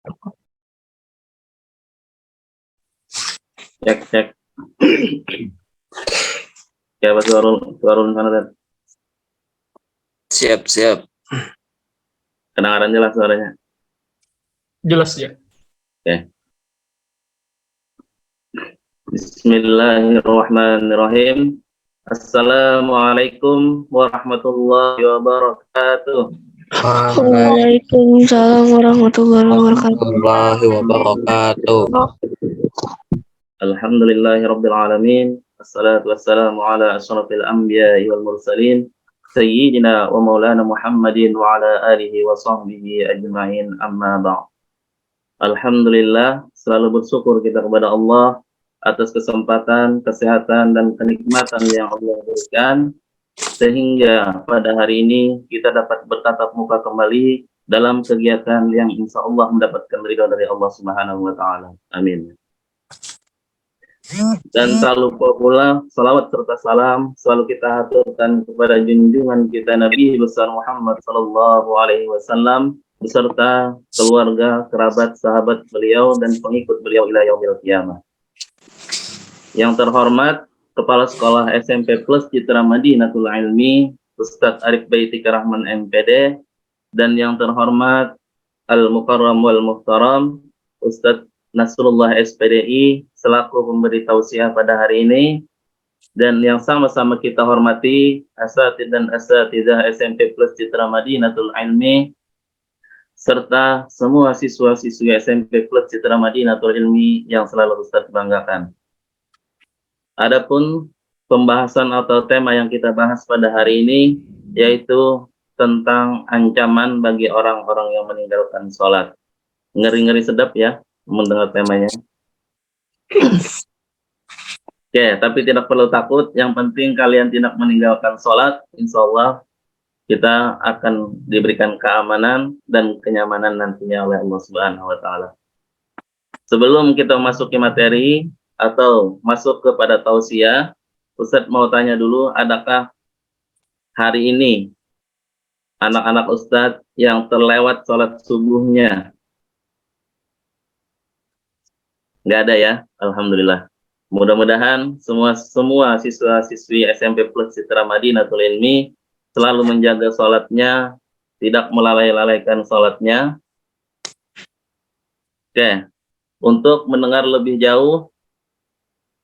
Cek. Ya, suara sana dan Siap. kedengaran jelas suaranya. Jelas ya. Oke. Bismillahirrahmanirrahim. Assalamualaikum warahmatullahi wabarakatuh. Waalaikumsalam warahmatullahi wabarakatuh. Alhamdulillahirabbil alamin. Wassalatu wassalamu ala asyrafil anbiya'i wal mursalin sayyidina wa maulana Muhammadin wa ala alihi wa sahbihi ajma'in, amma ba'd. Alhamdulillah, selalu bersyukur kita kepada Allah atas kesempatan, kesehatan, dan kenikmatan yang Allah berikan, sehingga pada hari ini kita dapat bertatap muka kembali dalam kegiatan yang insya Allah mendapatkan ridha dari Allah Subhanahu wa Ta'ala. Amin. Dan tak lupa pula salawat serta salam selalu kita haturkan kepada junjungan kita Nabi besar Muhammad Sallallahu Alaihi Wasallam beserta keluarga, kerabat, sahabat beliau dan pengikut beliau ila yaumil qiyamah. Yang terhormat Kepala Sekolah SMP Plus Citra Madinatul Ilmi Ustadz Arif Baitika Rahman MPD, dan yang terhormat Al-Mukarram wal Muhtaram Ustadz Nasrullah SPDI selaku pemberi tausiah pada hari ini, dan yang sama-sama kita hormati asatidz dan asatidzah SMP Plus Citra Madinatul Ilmi serta semua siswa-siswi SMP Plus Citra Madinatul Ilmi yang selalu Ustadz banggakan. Adapun pembahasan atau tema yang kita bahas pada hari ini yaitu tentang ancaman bagi orang-orang yang meninggalkan sholat. Ngeri-ngeri sedap ya mendengar temanya. Oke, tapi tidak perlu takut. Yang penting kalian tidak meninggalkan sholat. Insya Allah kita akan diberikan keamanan dan kenyamanan nantinya oleh Allah Subhanahu wa Ta'ala. Sebelum kita masuki materi atau masuk kepada tausiah, Ustadz mau tanya dulu, adakah hari ini anak-anak Ustadz yang terlewat sholat subuhnya? Nggak ada ya, alhamdulillah. Mudah-mudahan semua siswa-siswi SMP Plus Citra Madinatul Ilmi selalu menjaga sholatnya, tidak melalaikan sholatnya. Oke, untuk mendengar lebih jauh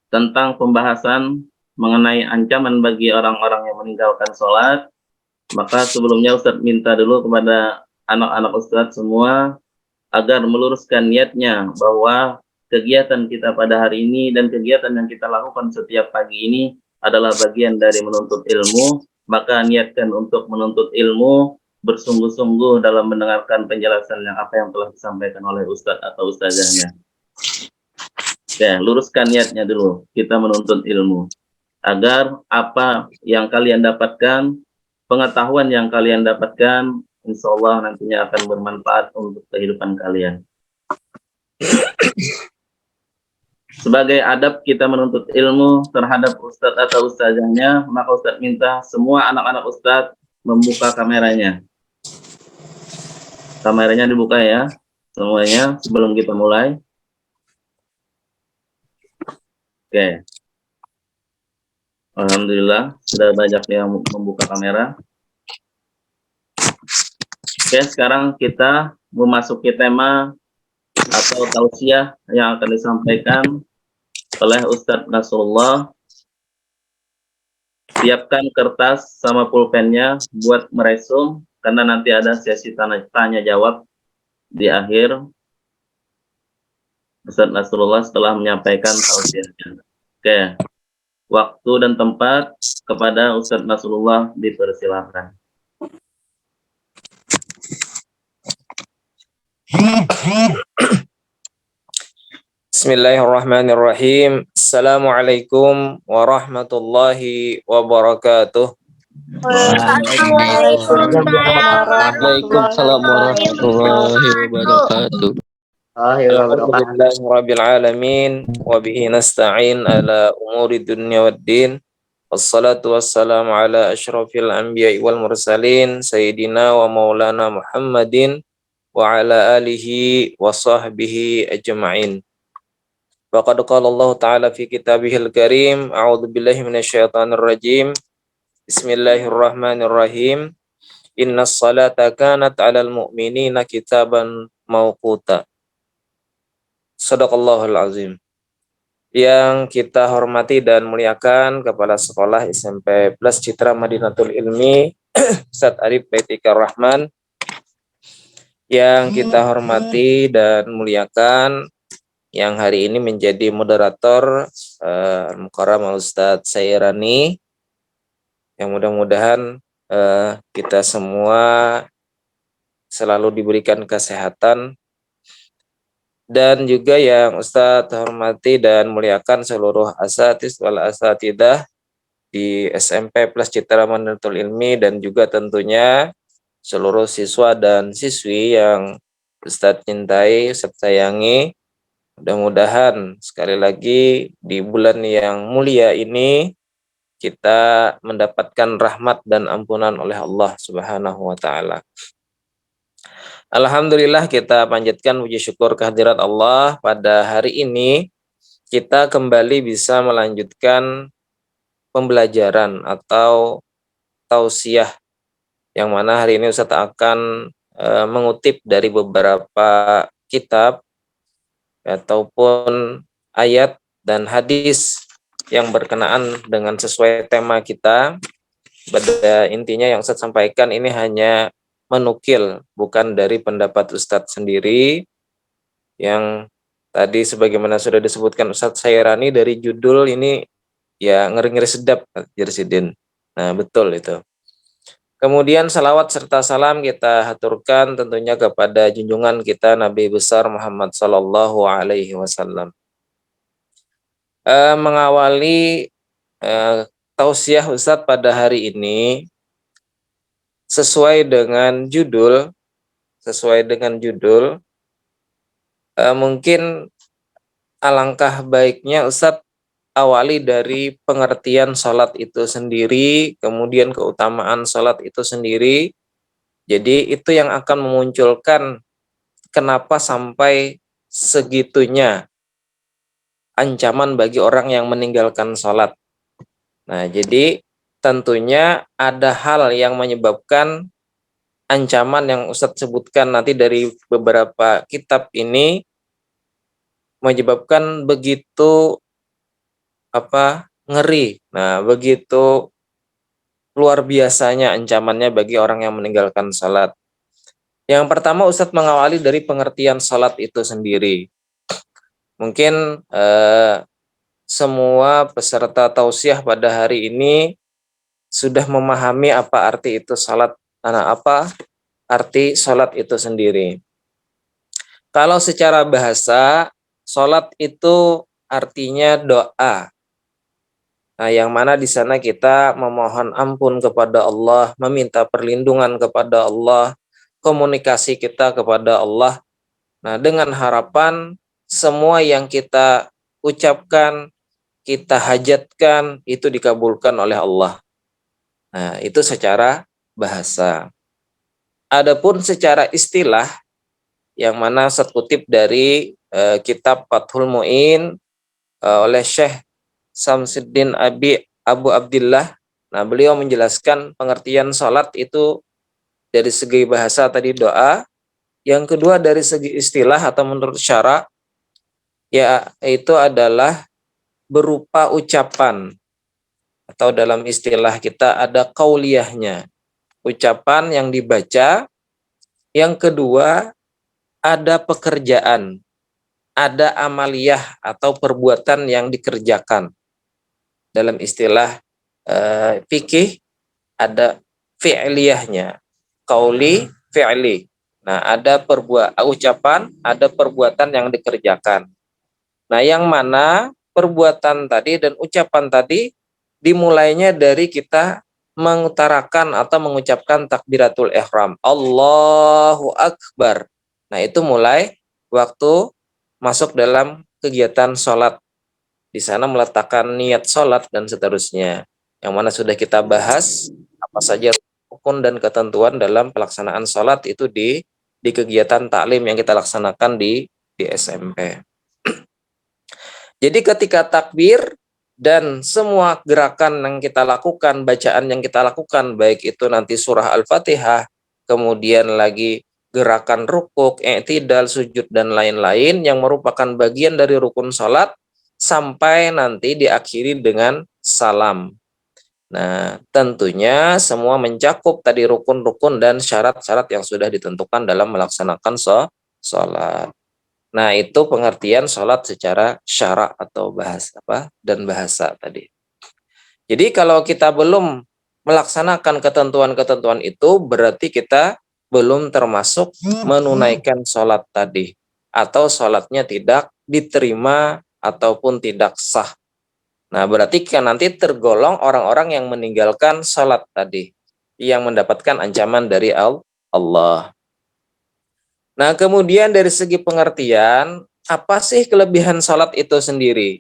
tentang pembahasan mengenai ancaman bagi orang-orang yang meninggalkan sholat, maka sebelumnya Ustadz minta dulu kepada anak-anak Ustadz semua agar meluruskan niatnya bahwa kegiatan kita pada hari ini dan kegiatan yang kita lakukan setiap pagi ini adalah bagian dari menuntut ilmu. Maka niatkan untuk menuntut ilmu, bersungguh-sungguh dalam mendengarkan penjelasan yang apa yang telah disampaikan oleh Ustadz atau Ustazahnya. Ya, luruskan niatnya dulu, kita menuntut ilmu, agar apa yang kalian dapatkan, pengetahuan yang kalian dapatkan, insya Allah nantinya akan bermanfaat untuk kehidupan kalian. Sebagai adab kita menuntut ilmu terhadap Ustadz atau Ustazahnya, maka Ustadz minta semua anak-anak Ustadz membuka kameranya. Kameranya dibuka ya, semuanya sebelum kita mulai. Oke. Alhamdulillah, sudah banyak yang membuka kamera. Oke, sekarang kita memasuki tema atau tausiah yang akan disampaikan oleh Ustadz Nasrullah. Siapkan kertas sama pulpennya buat meresum, karena nanti ada sesi tanya jawab di akhir Ustadz Nasrullah setelah menyampaikan tausiahnya. Oke, waktu dan tempat kepada Ustadz Nasrullah dipersilakan. Bismillahirrahmanirrahim. Assalamualaikum warahmatullahi wabarakatuh. Waalaikumsalam warahmatullahi wabarakatuh. Alhamdulillahirabbil alamin wa bihi nasta'in ala umuri dunya waddin. Wassalatu wassalamu ala asyrafil anbiya'i wal mursalin sayyidina wa maulana Muhammadin wa ala alihi wa sahbihi ajma'in. Faqad qala Allah Ta'ala fi kitabihil karim, a'udzu billahi minasyaitonir rajim. Bismillahirrahmanirrahim. Innas salata kanat 'alal mu'minina kitaban mauquta. Shadaqallahul azim. Yang kita hormati dan muliakan Kepala Sekolah SMP Plus Citra Madinatul Ilmi Ustadz Arif Baitikar Rahman, yang kita hormati dan muliakan yang hari ini menjadi moderator Al-Mukarram Ustadz Sairani, yang mudah-mudahan kita semua selalu diberikan kesehatan, dan juga yang Ustadz hormati dan muliakan seluruh asatiz wal asatidah di SMP Plus Citra Madinatul Ilmi, dan juga tentunya seluruh siswa dan siswi yang Ustadz cintai, Ustadz sayangi. Mudah-mudahan sekali lagi di bulan yang mulia ini kita mendapatkan rahmat dan ampunan oleh Allah Subhanahu wa Ta'ala. Alhamdulillah, kita panjatkan puji syukur kehadirat Allah. Pada hari ini kita kembali bisa melanjutkan pembelajaran atau tausiah, yang mana hari ini Ustadz akan mengutip dari beberapa kitab ataupun ayat dan hadis yang berkenaan dengan sesuai tema kita. Pada intinya yang Ustadz sampaikan ini hanya menukil, bukan dari pendapat Ustadz sendiri, yang tadi sebagaimana sudah disebutkan Ustadz Sairani dari judul ini ya ngeri-ngeri sedap Jersidin. Nah betul itu. Kemudian salawat serta salam kita haturkan tentunya kepada junjungan kita Nabi besar Muhammad Sallallahu Alaihi Wasallam. Mengawali tausiah Ustadz pada hari ini sesuai dengan judul, mungkin alangkah baiknya Ustadz awali dari pengertian sholat itu sendiri, kemudian keutamaan sholat itu sendiri. Jadi itu yang akan memunculkan kenapa sampai segitunya ancaman bagi orang yang meninggalkan sholat. Nah, jadi tentunya ada hal yang menyebabkan ancaman yang Ustadz sebutkan nanti dari beberapa kitab ini menyebabkan begitu ngeri. Nah, begitu luar biasanya ancamannya bagi orang yang meninggalkan salat. Yang pertama Ustadz mengawali dari pengertian salat itu sendiri. Mungkin semua peserta tausiah pada hari ini sudah memahami apa arti itu salat, apa arti salat itu sendiri. Kalau secara bahasa, salat itu artinya doa. Nah, yang mana di sana kita memohon ampun kepada Allah, meminta perlindungan kepada Allah, komunikasi kita kepada Allah. Nah, dengan harapan semua yang kita ucapkan, kita hajatkan, itu dikabulkan oleh Allah. Nah, itu secara bahasa. Adapun secara istilah, yang mana saya kutip dari kitab Fathul Mu'in oleh Syekh Samsuddin Abu Abdillah. Nah, beliau menjelaskan pengertian salat itu dari segi bahasa tadi doa, yang kedua dari segi istilah atau menurut syara, ya itu adalah berupa ucapan, atau dalam istilah kita ada qauliyahnya, ucapan yang dibaca. Yang kedua ada pekerjaan, ada amaliyah atau perbuatan yang dikerjakan. Dalam istilah fikih ada fi'liyahnya, qauli, fi'li. Nah, ada ucapan, ada perbuatan yang dikerjakan. Nah, yang mana perbuatan tadi dan ucapan tadi dimulainya dari kita mengutarakan atau mengucapkan takbiratul ihram, Allahu Akbar. Nah, itu mulai waktu masuk dalam kegiatan sholat. Di sana meletakkan niat sholat dan seterusnya. Yang mana sudah kita bahas apa saja rukun dan ketentuan dalam pelaksanaan sholat itu di kegiatan taklim yang kita laksanakan di SMP. Jadi ketika takbir dan semua gerakan yang kita lakukan, bacaan yang kita lakukan, baik itu nanti surah Al-Fatihah, kemudian lagi gerakan rukuk, i'tidal, sujud, dan lain-lain yang merupakan bagian dari rukun sholat, sampai nanti diakhiri dengan salam. Nah, tentunya semua mencakup tadi rukun-rukun dan syarat-syarat yang sudah ditentukan dalam melaksanakan sholat. Nah, itu pengertian sholat secara syara atau bahasa dan bahasa tadi. Jadi kalau kita belum melaksanakan ketentuan-ketentuan itu, berarti kita belum termasuk menunaikan sholat tadi, atau sholatnya tidak diterima ataupun tidak sah. Nah, berarti kan nanti tergolong orang-orang yang meninggalkan sholat tadi, yang mendapatkan ancaman dari Allah. Nah, kemudian dari segi pengertian, apa sih kelebihan sholat itu sendiri?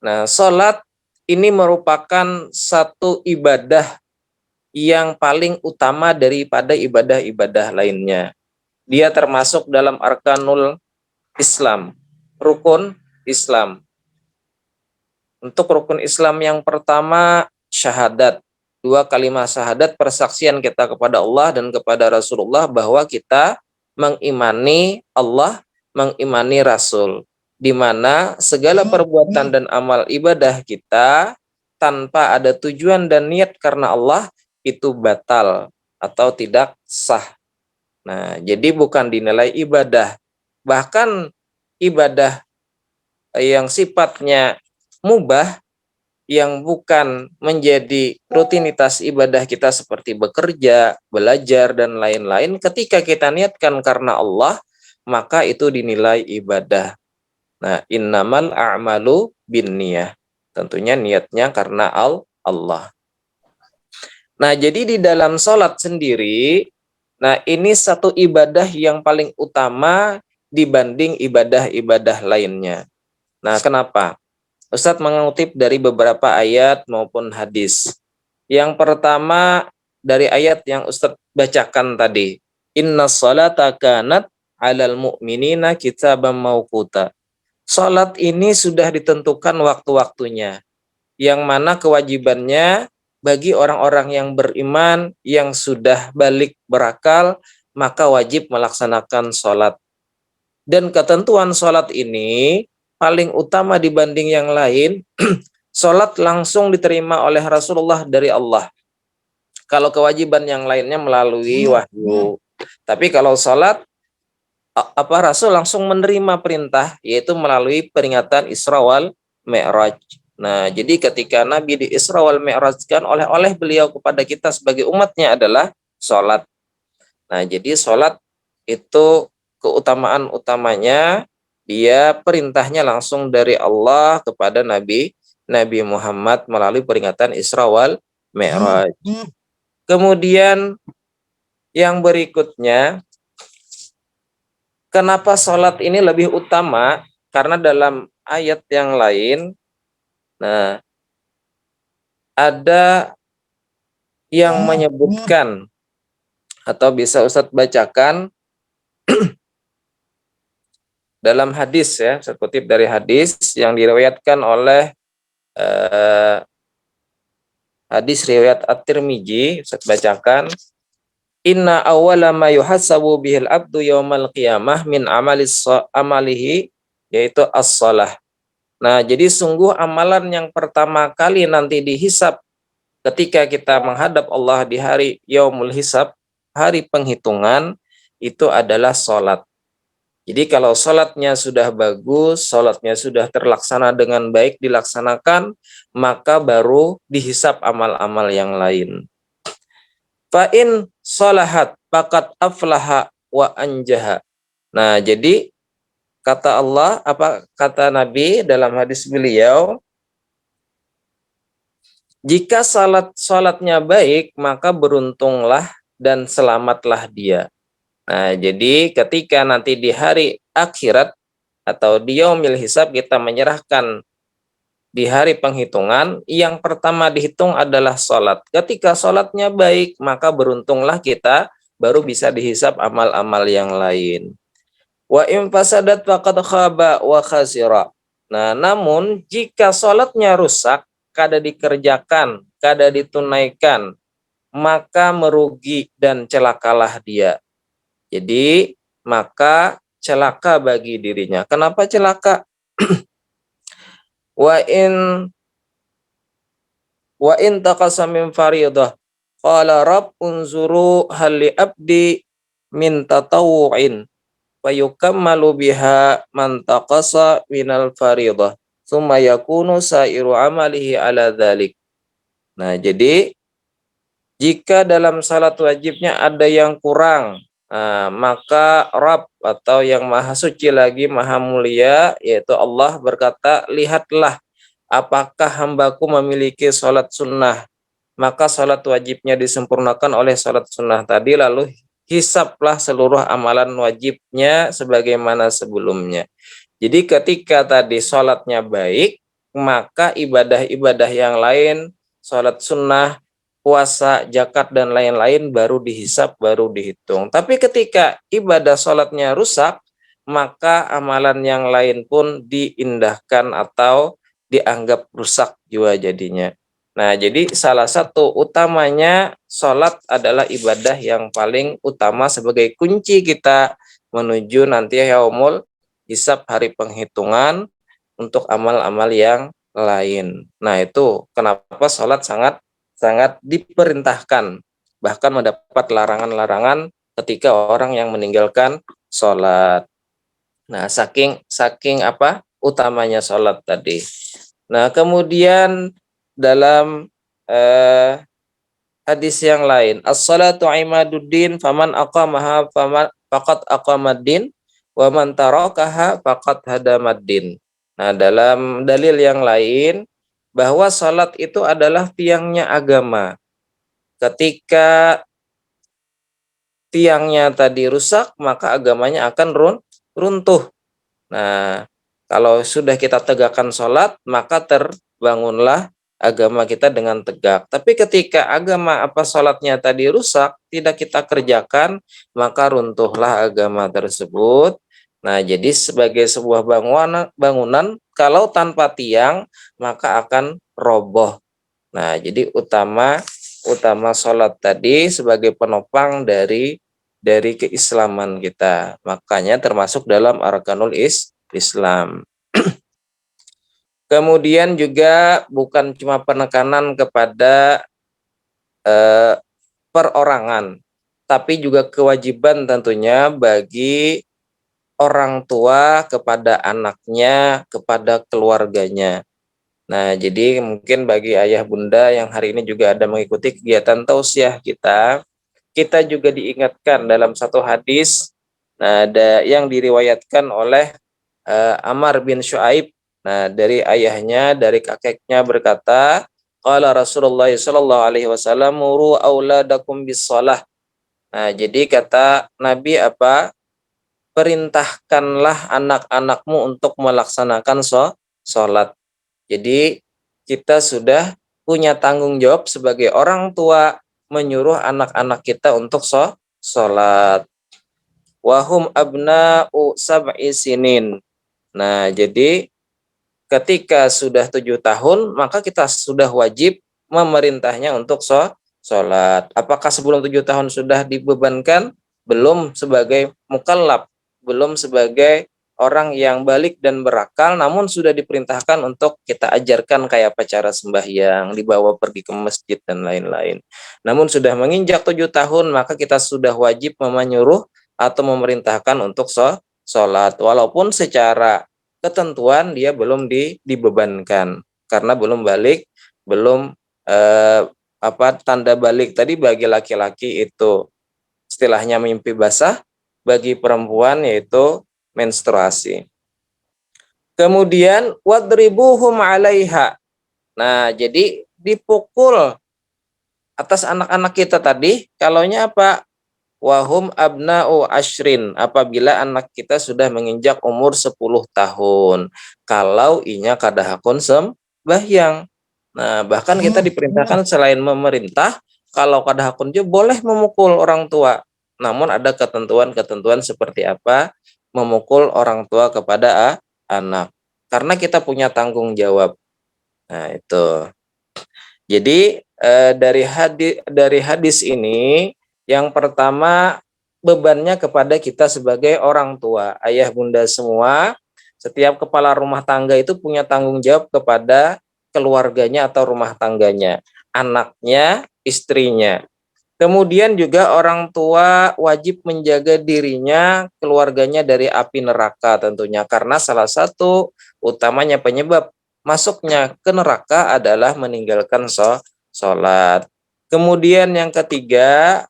Nah, sholat ini merupakan satu ibadah yang paling utama daripada ibadah-ibadah lainnya. Dia termasuk dalam arkanul Islam, rukun Islam. Untuk rukun Islam yang pertama, syahadat. 2 kalimat syahadat, persaksian kita kepada Allah dan kepada Rasulullah bahwa kita mengimani Allah, mengimani Rasul, di mana segala perbuatan dan amal ibadah kita tanpa ada tujuan dan niat karena Allah itu batal atau tidak sah. Nah, jadi bukan dinilai ibadah. Bahkan ibadah yang sifatnya mubah, yang bukan menjadi rutinitas ibadah kita seperti bekerja, belajar, dan lain-lain, ketika kita niatkan karena Allah, maka itu dinilai ibadah. Nah, innamal a'malu binniyah. Tentunya niatnya karena Allah. Nah, jadi di dalam sholat sendiri, nah ini satu ibadah yang paling utama dibanding ibadah-ibadah lainnya. Nah, kenapa? Ustadz mengutip dari beberapa ayat maupun hadis. Yang pertama dari ayat yang Ustadz bacakan tadi. Inna sholata kanat alal mu'minina kitaban mauquta. Salat ini sudah ditentukan waktu-waktunya. Yang mana kewajibannya bagi orang-orang yang beriman yang sudah balik berakal, maka wajib melaksanakan salat. Dan ketentuan salat ini paling utama dibanding yang lain, sholat langsung diterima oleh Rasulullah dari Allah. Kalau kewajiban yang lainnya melalui wahyu. Tapi kalau sholat, Rasul langsung menerima perintah, yaitu melalui peringatan Isra wal Mi'raj. Nah, jadi ketika Nabi di Isra wal Mi'rajkan, oleh beliau kepada kita sebagai umatnya adalah sholat. Nah, jadi sholat itu keutamaan utamanya, dia perintahnya langsung dari Allah kepada Nabi Muhammad melalui peringatan Isra wal Mi'raj. Kemudian yang berikutnya, kenapa sholat ini lebih utama? Karena dalam ayat yang lain, nah ada yang menyebutkan, atau bisa Ustadz bacakan dalam hadis ya, saya kutip dari hadis yang diriwayatkan oleh hadis riwayat At-Tirmidzi, saya bacakan. Inna awwala ma yuhasabu bihil abdu yaumal qiyamah min amalihi, yaitu as-shalah. Nah, jadi sungguh amalan yang pertama kali nanti dihisab ketika kita menghadap Allah di hari yaumul hisab, hari penghitungan, itu adalah sholat. Jadi kalau sholatnya sudah bagus, sholatnya sudah terlaksana dengan baik dilaksanakan, maka baru dihisab amal-amal yang lain. Fa'in sholahat faqad aflaha wa anjaha. Nah, jadi kata Allah, kata Nabi dalam hadis beliau, jika salatnya baik, maka beruntunglah dan selamatlah dia. Nah, jadi ketika nanti di hari akhirat atau di yaumil hisab kita menyerahkan di hari penghitungan, yang pertama dihitung adalah sholat. Ketika sholatnya baik, maka beruntunglah kita baru bisa dihisap amal-amal yang lain. Wa in fasadat faqad khaba wa khasira. Nah, namun jika sholatnya rusak, kada dikerjakan, kada ditunaikan, maka merugi dan celakalah dia. Jadi, maka celaka bagi dirinya. Kenapa celaka? Wa in taqasa min fariidah qala rabb unzuru hal li abdi min tatawu'in fayukammalu biha man taqasa minal fariidah summa yakunu sairu amalihi ala dzalik. Nah, jadi jika dalam salat wajibnya ada yang kurang, maka Rabb atau yang maha suci lagi, maha mulia, yaitu Allah berkata, lihatlah apakah hambaku memiliki salat sunnah, maka salat wajibnya disempurnakan oleh salat sunnah tadi, lalu hisaplah seluruh amalan wajibnya sebagaimana sebelumnya. Jadi ketika tadi salatnya baik, maka ibadah-ibadah yang lain, salat sunnah, puasa, zakat, dan lain-lain baru dihisap, baru dihitung. Tapi ketika ibadah salatnya rusak, maka amalan yang lain pun diindahkan atau dianggap rusak juga jadinya. Nah, jadi salah satu utamanya salat adalah ibadah yang paling utama sebagai kunci kita menuju nanti yaumul hisab, hari penghitungan untuk amal-amal yang lain. Nah, itu kenapa salat sangat diperintahkan, bahkan mendapat larangan-larangan ketika orang yang meninggalkan sholat. Nah, saking apa utamanya sholat tadi. Nah, kemudian dalam hadis yang lain, as-salatu imaduddin faman aqamaha faqad aqamaddin wa man tarakaha faqad hadamaddin. Nah, dalam dalil yang lain bahwa salat itu adalah tiangnya agama. Ketika tiangnya tadi rusak, maka agamanya akan runtuh. Nah, kalau sudah kita tegakkan salat, maka terbangunlah agama kita dengan tegak. Tapi ketika agama salatnya tadi rusak, tidak kita kerjakan, maka runtuhlah agama tersebut. Nah, jadi sebagai sebuah bangunan kalau tanpa tiang maka akan roboh. Nah, jadi utama salat tadi sebagai penopang dari keislaman kita. Makanya termasuk dalam arkanul Islam. Kemudian juga bukan cuma penekanan kepada perorangan, tapi juga kewajiban tentunya bagi orang tua kepada anaknya, kepada keluarganya. Nah, jadi mungkin bagi ayah bunda yang hari ini juga ada mengikuti kegiatan tausiah kita juga diingatkan dalam satu hadis, nah, ada yang diriwayatkan oleh Amr bin Shu'aib, nah, dari ayahnya, dari kakeknya berkata, qala Rasulullah sallallahu alaihi wasallam muru auladakum bis shalah. Nah, jadi kata Nabi perintahkanlah anak-anakmu untuk melaksanakan sholat. Jadi kita sudah punya tanggung jawab sebagai orang tua menyuruh anak-anak kita untuk sholat. Wahum abna'u sab'i sinin. Nah, jadi ketika sudah 7 tahun, maka kita sudah wajib memerintahnya untuk sholat. Apakah sebelum 7 tahun sudah dibebankan? Belum sebagai mukallaf, belum sebagai orang yang balik dan berakal, namun sudah diperintahkan untuk kita ajarkan kayak apa cara sembahyang, dibawa pergi ke masjid dan lain-lain. Namun sudah menginjak 7 tahun, maka kita sudah wajib menyuruh atau memerintahkan untuk sholat, walaupun secara ketentuan dia belum dibebankan karena belum balik, belum tanda balik tadi bagi laki-laki itu istilahnya mimpi basah, bagi perempuan yaitu menstruasi. Kemudian wadribuhum 'alaiha. Nah, jadi dipukul atas anak-anak kita tadi, kalaunya apa? Wahum abna'u ashrin, apabila anak kita sudah menginjak umur 10 tahun. Kalau inya kadahakun sembahyang. Nah, bahkan kita diperintahkan selain memerintah, kalau kadahakun juga boleh memukul orang tua. namun ada ketentuan-ketentuan seperti apa memukul orang tua kepada anak. Karena kita punya tanggung jawab. Nah, itu. Jadi dari hadis ini yang pertama bebannya kepada kita sebagai orang tua, ayah bunda semua, setiap kepala rumah tangga itu punya tanggung jawab kepada keluarganya atau rumah tangganya, anaknya, istrinya. Kemudian juga orang tua wajib menjaga dirinya, keluarganya dari api neraka tentunya. Karena salah satu utamanya penyebab masuknya ke neraka adalah meninggalkan sholat. Kemudian yang ketiga,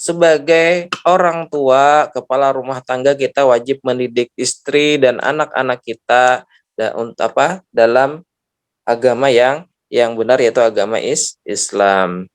sebagai orang tua, kepala rumah tangga kita wajib mendidik istri dan anak-anak kita dalam agama yang benar, yaitu agama Islam.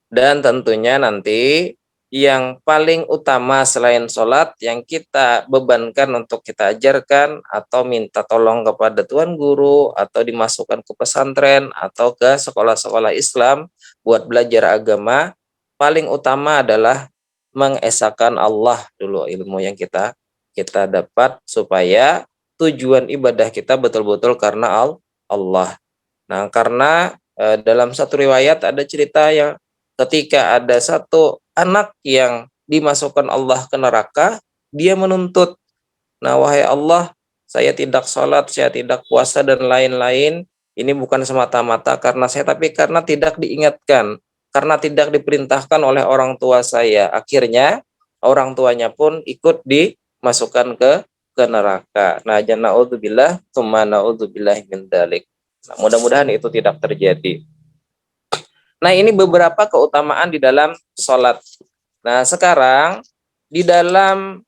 Dan tentunya nanti yang paling utama selain sholat yang kita bebankan untuk kita ajarkan atau minta tolong kepada tuan guru atau dimasukkan ke pesantren atau ke sekolah-sekolah Islam buat belajar agama, paling utama adalah mengesahkan Allah dulu, ilmu yang kita dapat supaya tujuan ibadah kita betul-betul karena Allah. Nah, karena dalam satu riwayat ada cerita yang ketika ada satu anak yang dimasukkan Allah ke neraka, dia menuntut, nah wahai Allah, saya tidak sholat, saya tidak puasa dan lain-lain, ini bukan semata-mata karena saya, tapi karena tidak diingatkan, karena tidak diperintahkan oleh orang tua saya. Akhirnya orang tuanya pun ikut dimasukkan ke neraka. Nah, na'udzubillah, tsumma na'udzubillah min dzalik. Nah, mudah-mudahan itu tidak terjadi. Nah, ini beberapa keutamaan di dalam sholat. Nah, sekarang di dalam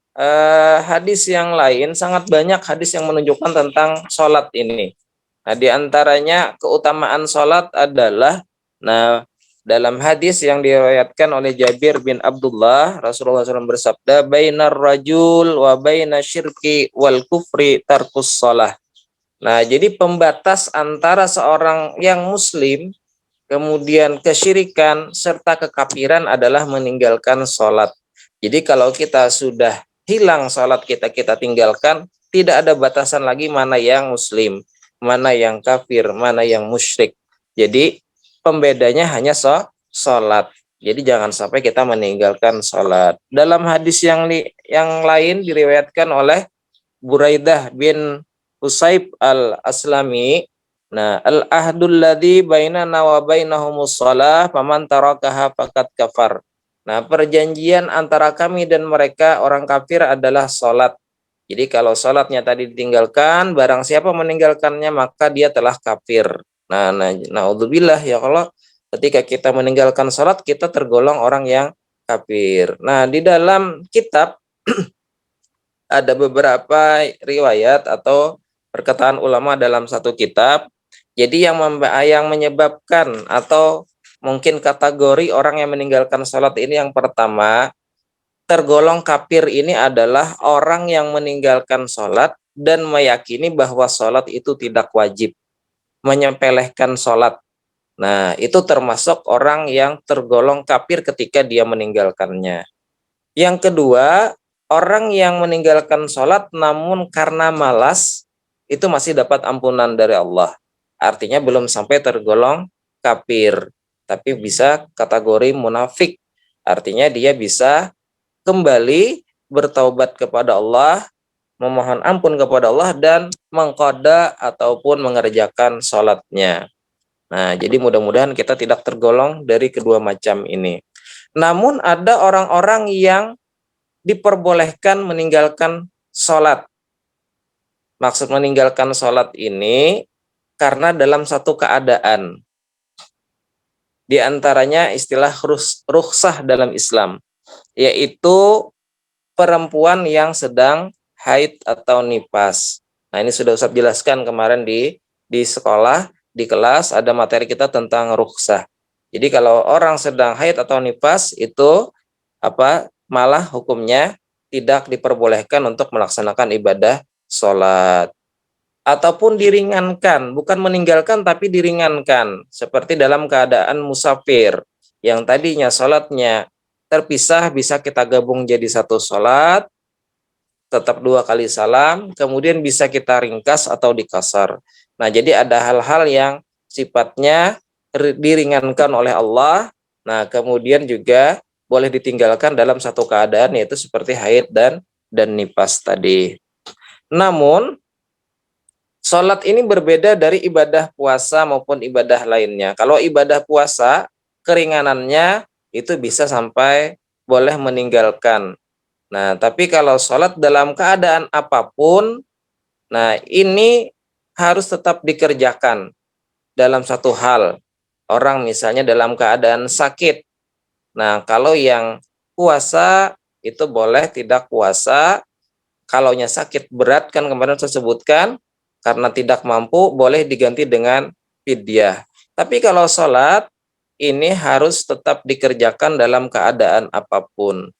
hadis yang lain, sangat banyak hadis yang menunjukkan tentang sholat ini. Nah, di antaranya keutamaan sholat adalah, nah, dalam hadis yang diriwayatkan oleh Jabir bin Abdullah, Rasulullah SAW bersabda, bainar rajul wa baina syirki wal kufri tarkus sholah. Nah, jadi pembatas antara seorang yang muslim kemudian kesyirikan serta kekafiran adalah meninggalkan sholat. Jadi kalau kita sudah hilang sholat kita tinggalkan, tidak ada batasan lagi mana yang muslim, mana yang kafir, mana yang musyrik. Jadi pembedanya hanya sholat. Jadi jangan sampai kita meninggalkan sholat. Dalam hadis yang lain diriwayatkan oleh Buraidah bin Husayb al-Aslami, nah, al-ahdul ladzi bainana wa bainahumus shalah faman tarakaha faqad kafar. Nah, perjanjian antara kami dan mereka orang kafir adalah salat. Jadi kalau salatnya tadi ditinggalkan, barang siapa meninggalkannya maka dia telah kafir. Nah, naudzubillah ya Allah, ketika kita meninggalkan salat kita tergolong orang yang kafir. Nah, di dalam kitab ada beberapa riwayat atau perkataan ulama dalam satu kitab. Jadi yang menyebabkan atau mungkin kategori orang yang meninggalkan sholat ini, yang pertama tergolong kafir ini adalah orang yang meninggalkan sholat dan meyakini bahwa sholat itu tidak wajib, menyepelekan sholat. Nah, itu termasuk orang yang tergolong kafir ketika dia meninggalkannya. Yang kedua, orang yang meninggalkan sholat namun karena malas, itu masih dapat ampunan dari Allah. Artinya belum sampai tergolong kafir, tapi bisa kategori munafik. Artinya dia bisa kembali bertaubat kepada Allah, memohon ampun kepada Allah, dan mengqada ataupun mengerjakan sholatnya. Nah, jadi mudah-mudahan kita tidak tergolong dari kedua macam ini. Namun ada orang-orang yang diperbolehkan meninggalkan sholat. Maksud meninggalkan sholat ini karena dalam satu keadaan. Di antaranya istilah rukhsah dalam Islam, yaitu perempuan yang sedang haid atau nifas. Nah, ini sudah Ustaz jelaskan kemarin di sekolah, di kelas ada materi kita tentang rukhsah. Jadi kalau orang sedang haid atau nifas itu malah hukumnya tidak diperbolehkan untuk melaksanakan ibadah sholat. Ataupun diringankan, bukan meninggalkan tapi diringankan, seperti dalam keadaan musafir yang tadinya sholatnya terpisah bisa kita gabung jadi satu sholat, tetap 2 kali salam, kemudian bisa kita ringkas atau dikasar. Nah, jadi ada hal-hal yang sifatnya diringankan oleh Allah, nah kemudian juga boleh ditinggalkan dalam satu keadaan, yaitu seperti haid dan nifas tadi. Namun, sholat ini berbeda dari ibadah puasa maupun ibadah lainnya. Kalau ibadah puasa, keringanannya itu bisa sampai boleh meninggalkan. Nah, tapi kalau sholat dalam keadaan apapun, nah ini harus tetap dikerjakan dalam satu hal. Orang misalnya dalam keadaan sakit. Nah, kalau yang puasa itu boleh tidak puasa. Kalaunya sakit berat kan kemarin saya sebutkan, karena tidak mampu boleh diganti dengan fidyah. Tapi kalau sholat ini harus tetap dikerjakan dalam keadaan apapun.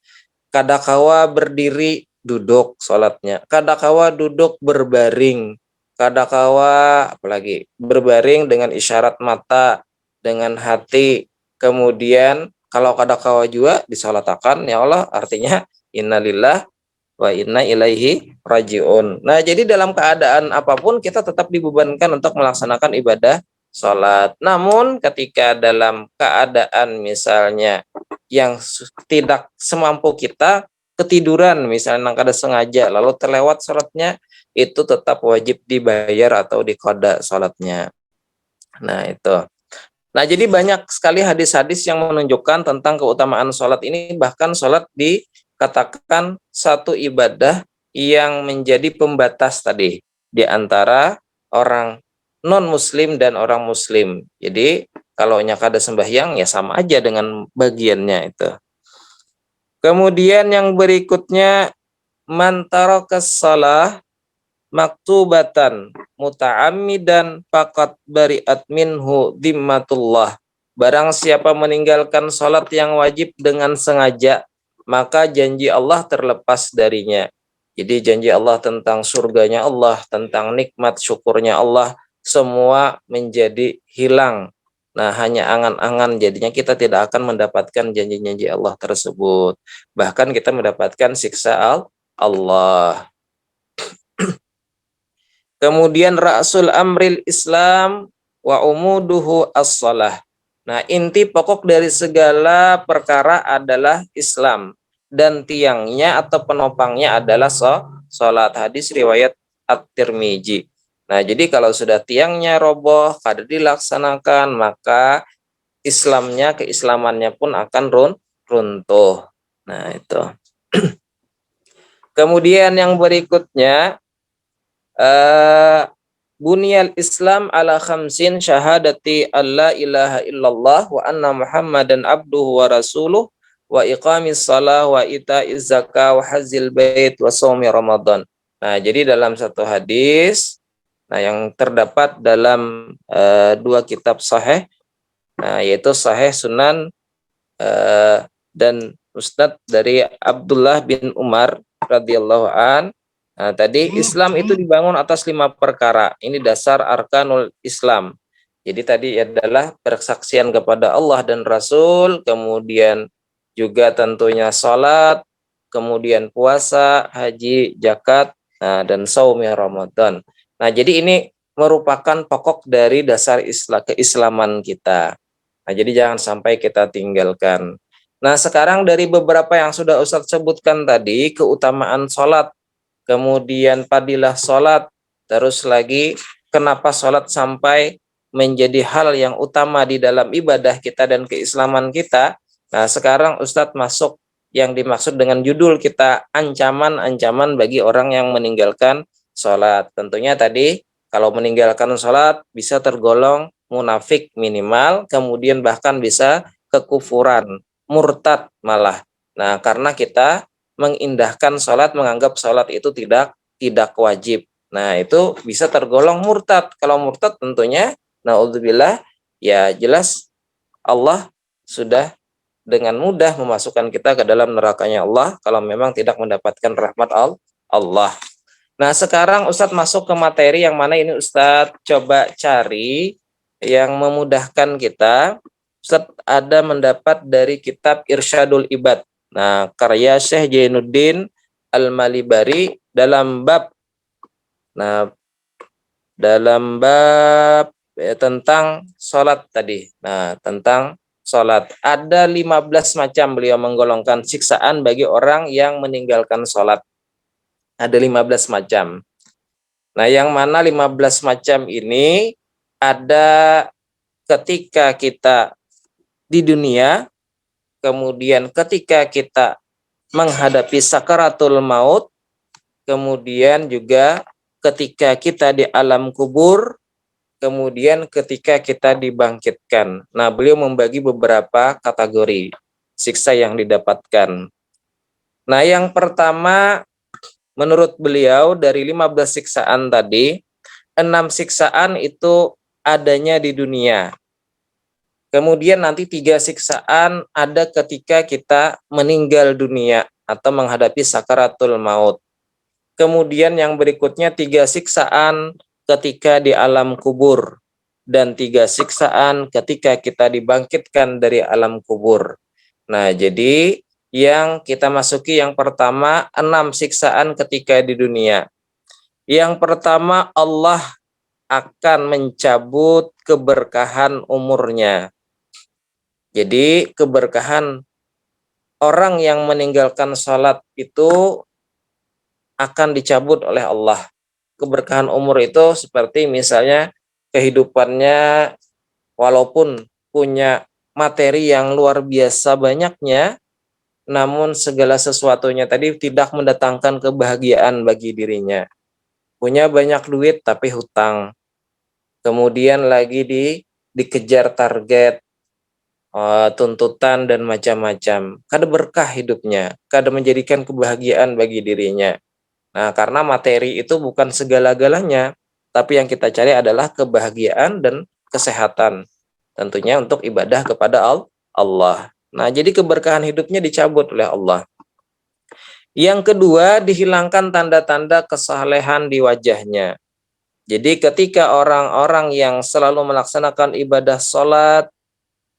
Kadakawa berdiri duduk sholatnya, kadakawa duduk berbaring, kadakawa apalagi berbaring dengan isyarat mata, dengan hati. Kemudian kalau kadakawa juga disolatakan, ya Allah, artinya innalillah wa inna ilaihi rajiun. Nah, jadi dalam keadaan apapun kita tetap dibebankan untuk melaksanakan ibadah sholat. Namun ketika dalam keadaan misalnya yang tidak semampu kita, ketiduran misalnya kada sengaja lalu terlewat sholatnya, itu tetap wajib dibayar atau diqada sholatnya. Nah, itu. Nah, jadi banyak sekali hadis-hadis yang menunjukkan tentang keutamaan sholat ini. Bahkan sholat dikatakan satu ibadah yang menjadi pembatas tadi di antara orang non-muslim dan orang muslim. Jadi kalau kada sembahyang ya sama aja dengan bagiannya itu. Kemudian yang berikutnya, man tarakas shalah maktubatan muta'ammidan faqad bari'at minhu dhimmatullah. Barang siapa meninggalkan salat yang wajib dengan sengaja, maka janji Allah terlepas darinya. Jadi janji Allah tentang surganya Allah, tentang nikmat syukurnya Allah, semua menjadi hilang. Nah, hanya angan-angan, jadinya kita tidak akan mendapatkan janji-janji Allah tersebut. Bahkan kita mendapatkan siksa Allah. Kemudian ra'sul amril Islam wa umuduhu as-shalah. Nah, inti pokok dari segala perkara adalah Islam, dan tiangnya atau penopangnya adalah salat. Hadis riwayat At-Tirmizi. Nah, jadi kalau sudah tiangnya roboh, kada dilaksanakan, maka Islamnya, keislamannya pun akan runtuh. Nah, itu. Kemudian yang berikutnya, Bunyal Islam ala khamsin syahadati alla ilaha illallah wa anna Muhammadan abduhu wa rasuluh wa iqamis salah wa ita'iz zakah wa hajjil bait wa shaumi Ramadan. Nah, jadi dalam satu hadis, nah yang terdapat dalam dua kitab sahih, nah yaitu Sahih Sunan dan Musnad dari Abdullah bin Umar radhiyallahu an. Nah, tadi Islam itu dibangun atas 5 perkara. Ini dasar arkanul Islam. Jadi tadi adalah persaksian kepada Allah dan Rasul, kemudian juga tentunya sholat, kemudian puasa, haji, zakat, nah, dan shaumi Ramadan. Nah, jadi ini merupakan pokok dari dasar keislaman kita. Nah, jadi jangan sampai kita tinggalkan. Nah, sekarang dari beberapa yang sudah Ustadz sebutkan tadi, keutamaan sholat, kemudian fadilah sholat, terus lagi kenapa sholat sampai menjadi hal yang utama di dalam ibadah kita dan keislaman kita. Nah, sekarang Ustadz masuk yang dimaksud dengan judul kita, ancaman-ancaman bagi orang yang meninggalkan sholat. Tentunya tadi kalau meninggalkan sholat bisa tergolong munafik minimal, kemudian bahkan bisa kekufuran, murtad malah. Nah, karena kita mengindahkan sholat, menganggap sholat itu tidak wajib. Nah, itu bisa tergolong murtad. Kalau murtad tentunya, naudzubillah, ya jelas Allah sudah dengan mudah memasukkan kita ke dalam nerakanya Allah kalau memang tidak mendapatkan rahmat Allah. Nah, sekarang Ustadz masuk ke materi yang mana ini Ustadz coba cari yang memudahkan kita. Ustaz ada mendapat dari kitab Irsyadul Ibad. Nah, karya Syekh Jainuddin Al-Malibari dalam bab tentang sholat tadi. Nah, tentang sholat. Ada 15 macam beliau menggolongkan siksaan bagi orang yang meninggalkan sholat. Ada 15 macam. Nah, yang mana 15 macam ini ada ketika kita di dunia, kemudian ketika kita menghadapi sakaratul maut, kemudian juga ketika kita di alam kubur, kemudian ketika kita dibangkitkan. Nah, beliau membagi beberapa kategori siksa yang didapatkan. Nah, yang pertama menurut beliau dari 15 siksaan tadi, 6 siksaan itu adanya di dunia. Kemudian nanti 3 siksaan ada ketika kita meninggal dunia atau menghadapi sakaratul maut. Kemudian yang berikutnya 3 siksaan ketika di alam kubur. Dan 3 siksaan ketika kita dibangkitkan dari alam kubur. Nah, jadi yang kita masuki yang pertama 6 siksaan ketika di dunia. Yang pertama, Allah akan mencabut keberkahan umurnya. Jadi keberkahan orang yang meninggalkan sholat itu akan dicabut oleh Allah. Keberkahan umur itu seperti misalnya kehidupannya walaupun punya materi yang luar biasa banyaknya, namun segala sesuatunya tadi tidak mendatangkan kebahagiaan bagi dirinya. Punya banyak duit tapi hutang. Kemudian lagi dikejar target, tuntutan dan macam-macam. Kada berkah hidupnya, kada menjadikan kebahagiaan bagi dirinya. Nah, karena materi itu bukan segala-galanya, tapi yang kita cari adalah kebahagiaan dan kesehatan. Tentunya untuk ibadah kepada Allah. Nah, jadi keberkahan hidupnya dicabut oleh Allah. Yang kedua, dihilangkan tanda-tanda kesalehan di wajahnya. Jadi ketika orang-orang yang selalu melaksanakan ibadah sholat,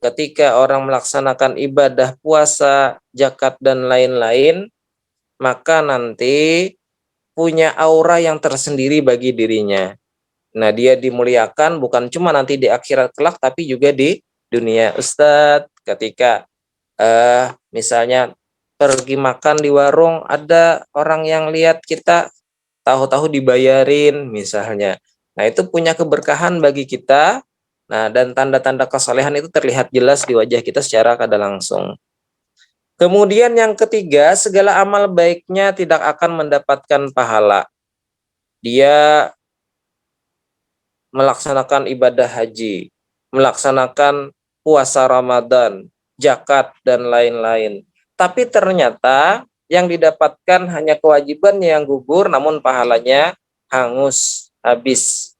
ketika orang melaksanakan ibadah puasa, zakat, dan lain-lain, maka nanti punya aura yang tersendiri bagi dirinya. Nah, dia dimuliakan bukan cuma nanti di akhirat kelak, tapi juga di dunia. Ustadz, ketika misalnya pergi makan di warung, ada orang yang lihat kita, tahu-tahu dibayarin misalnya. Nah, itu punya keberkahan bagi kita. Nah, dan tanda-tanda kesalehan itu terlihat jelas di wajah kita secara kada langsung. Kemudian yang ketiga, segala amal baiknya tidak akan mendapatkan pahala. Dia melaksanakan ibadah haji, melaksanakan puasa Ramadan, zakat, dan lain-lain. Tapi ternyata yang didapatkan hanya kewajiban yang gugur, namun pahalanya hangus, habis.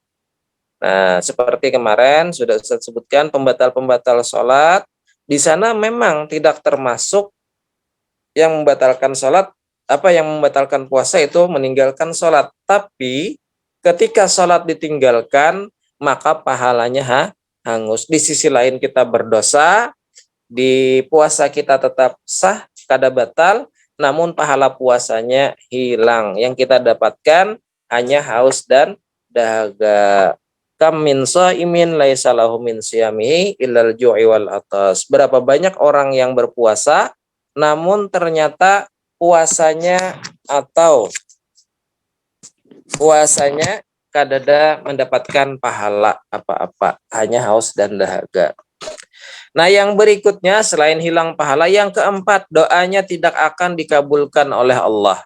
Nah, seperti kemarin sudah saya sebutkan pembatal-pembatal sholat, di sana memang tidak termasuk yang membatalkan sholat, yang membatalkan puasa itu meninggalkan sholat. Tapi ketika sholat ditinggalkan, maka pahalanya hangus. Di sisi lain kita berdosa, di puasa kita tetap sah, kada batal, namun pahala puasanya hilang. Yang kita dapatkan hanya haus dan dahaga. Kam min shaimin laisa lahu min siyamihi illal ju'i wal atas. Berapa banyak orang yang berpuasa namun ternyata puasanya kadada mendapatkan pahala apa-apa, hanya haus dan dahaga. Nah, yang berikutnya selain hilang pahala, yang keempat, doanya tidak akan dikabulkan oleh Allah.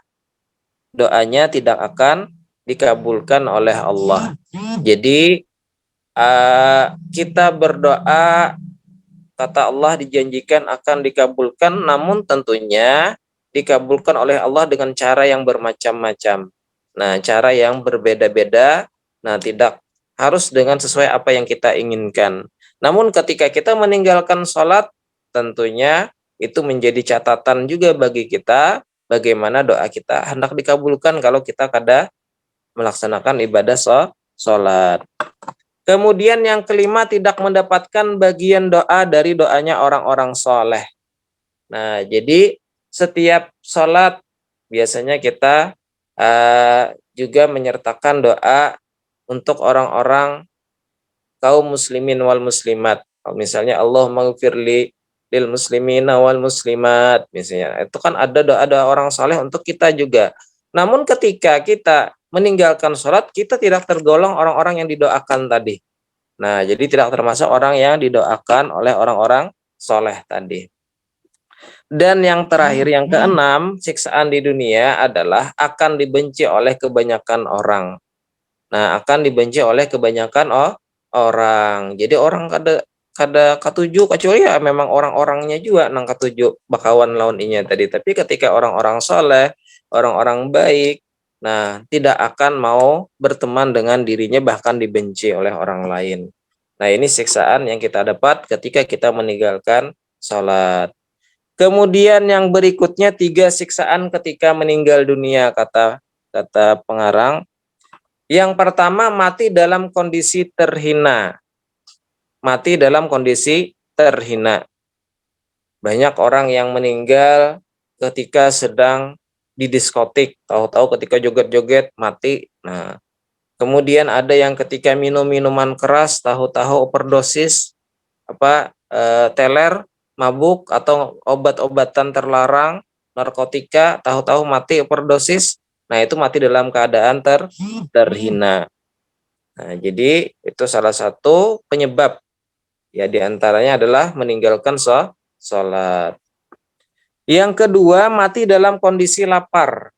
Doanya tidak akan dikabulkan oleh Allah. Jadi kita berdoa, kata Allah, dijanjikan akan dikabulkan, namun tentunya dikabulkan oleh Allah dengan cara yang bermacam-macam. Nah, cara yang berbeda-beda. Nah, tidak harus dengan sesuai apa yang kita inginkan. Namun ketika kita meninggalkan sholat, tentunya itu menjadi catatan juga bagi kita bagaimana doa kita hendak dikabulkan kalau kita kada melaksanakan ibadah sholat. Kemudian yang kelima, tidak mendapatkan bagian doa dari doanya orang-orang soleh. Nah, jadi setiap sholat biasanya kita juga menyertakan doa untuk orang-orang kaum muslimin wal muslimat. Misalnya Allah maghfirli lil muslimina wal muslimat, misalnya. Itu kan ada doa-doa orang soleh untuk kita juga. Namun ketika kita meninggalkan sholat, kita tidak tergolong orang-orang yang didoakan tadi. Nah, jadi tidak termasuk orang yang didoakan oleh orang-orang soleh tadi. Dan yang terakhir, yang keenam, siksaan di dunia adalah akan dibenci oleh kebanyakan orang. Nah, akan dibenci oleh kebanyakan orang. Jadi orang kada katuju, kecuali ya memang orang-orangnya juga nang katuju bakawan lawan inya tadi. Tapi ketika orang-orang soleh, orang-orang baik, nah tidak akan mau berteman dengan dirinya, bahkan dibenci oleh orang lain. Nah, ini siksaan yang kita dapat ketika kita meninggalkan sholat. Kemudian yang berikutnya, 3 siksaan ketika meninggal dunia, kata pengarang. Yang pertama, mati dalam kondisi terhina. Mati dalam kondisi terhina. Banyak orang yang meninggal ketika sedang di diskotik, tahu-tahu ketika joget-joget mati. Nah, kemudian ada yang ketika minum minuman keras, tahu-tahu overdosis, teler, mabuk, atau obat-obatan terlarang, narkotika, tahu-tahu mati overdosis. Nah, itu mati dalam keadaan terhina. Nah, jadi itu salah satu penyebab, ya, diantaranya adalah meninggalkan sholat. Yang kedua, mati dalam kondisi lapar.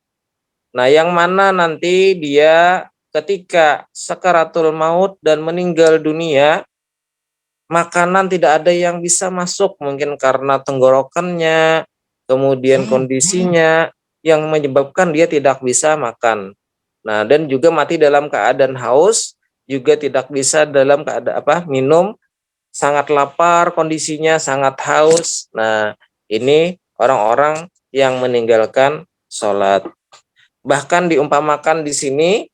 Nah, yang mana nanti dia ketika sakaratul maut dan meninggal dunia, makanan tidak ada yang bisa masuk, mungkin karena tenggorokannya, kemudian kondisinya yang menyebabkan dia tidak bisa makan. Nah, dan juga mati dalam keadaan haus, juga tidak bisa dalam keadaan minum, sangat lapar, kondisinya sangat haus. Nah, ini orang-orang yang meninggalkan sholat. Bahkan diumpamakan di sini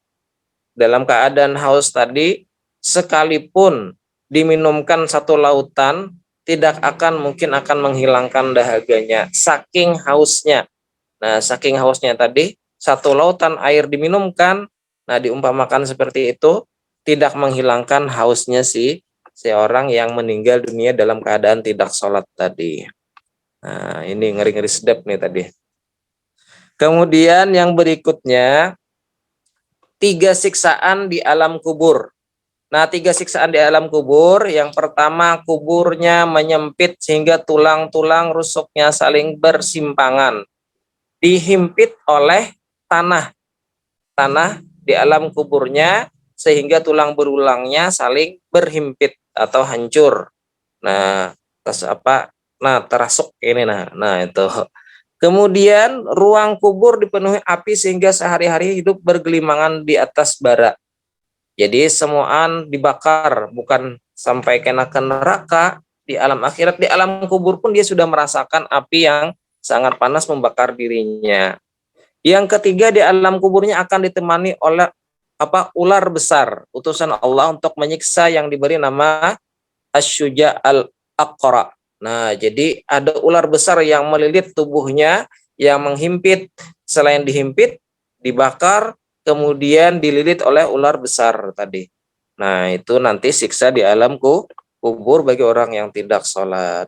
dalam keadaan haus tadi, sekalipun diminumkan 1 lautan, tidak akan mungkin akan menghilangkan dahaganya, saking hausnya. Nah, saking hausnya tadi, 1 lautan air diminumkan, nah diumpamakan seperti itu, tidak menghilangkan hausnya si orang yang meninggal dunia dalam keadaan tidak sholat tadi. Nah, ini ngeri-ngeri sedap nih tadi. Kemudian yang berikutnya, 3 siksaan di alam kubur. Nah, 3 siksaan di alam kubur. Yang pertama, kuburnya menyempit sehingga tulang-tulang rusuknya saling bersimpangan. Dihimpit oleh tanah di alam kuburnya sehingga tulang berulangnya saling berhimpit atau hancur. Nah, terasuk ini nah itu. Kemudian ruang kubur dipenuhi api sehingga sehari-hari hidup bergelimangan di atas bara. Jadi semuaan dibakar, bukan sampai kena ke neraka di alam akhirat, di alam kubur pun dia sudah merasakan api yang sangat panas membakar dirinya. Yang ketiga, di alam kuburnya akan ditemani oleh ular besar, utusan Allah untuk menyiksa, yang diberi nama Asy-Syuja' al-Aqra. Nah, jadi ada ular besar yang melilit tubuhnya, yang menghimpit, selain dihimpit, dibakar, kemudian dililit oleh ular besar tadi. Nah, itu nanti siksa di alam kubur bagi orang yang tidak sholat.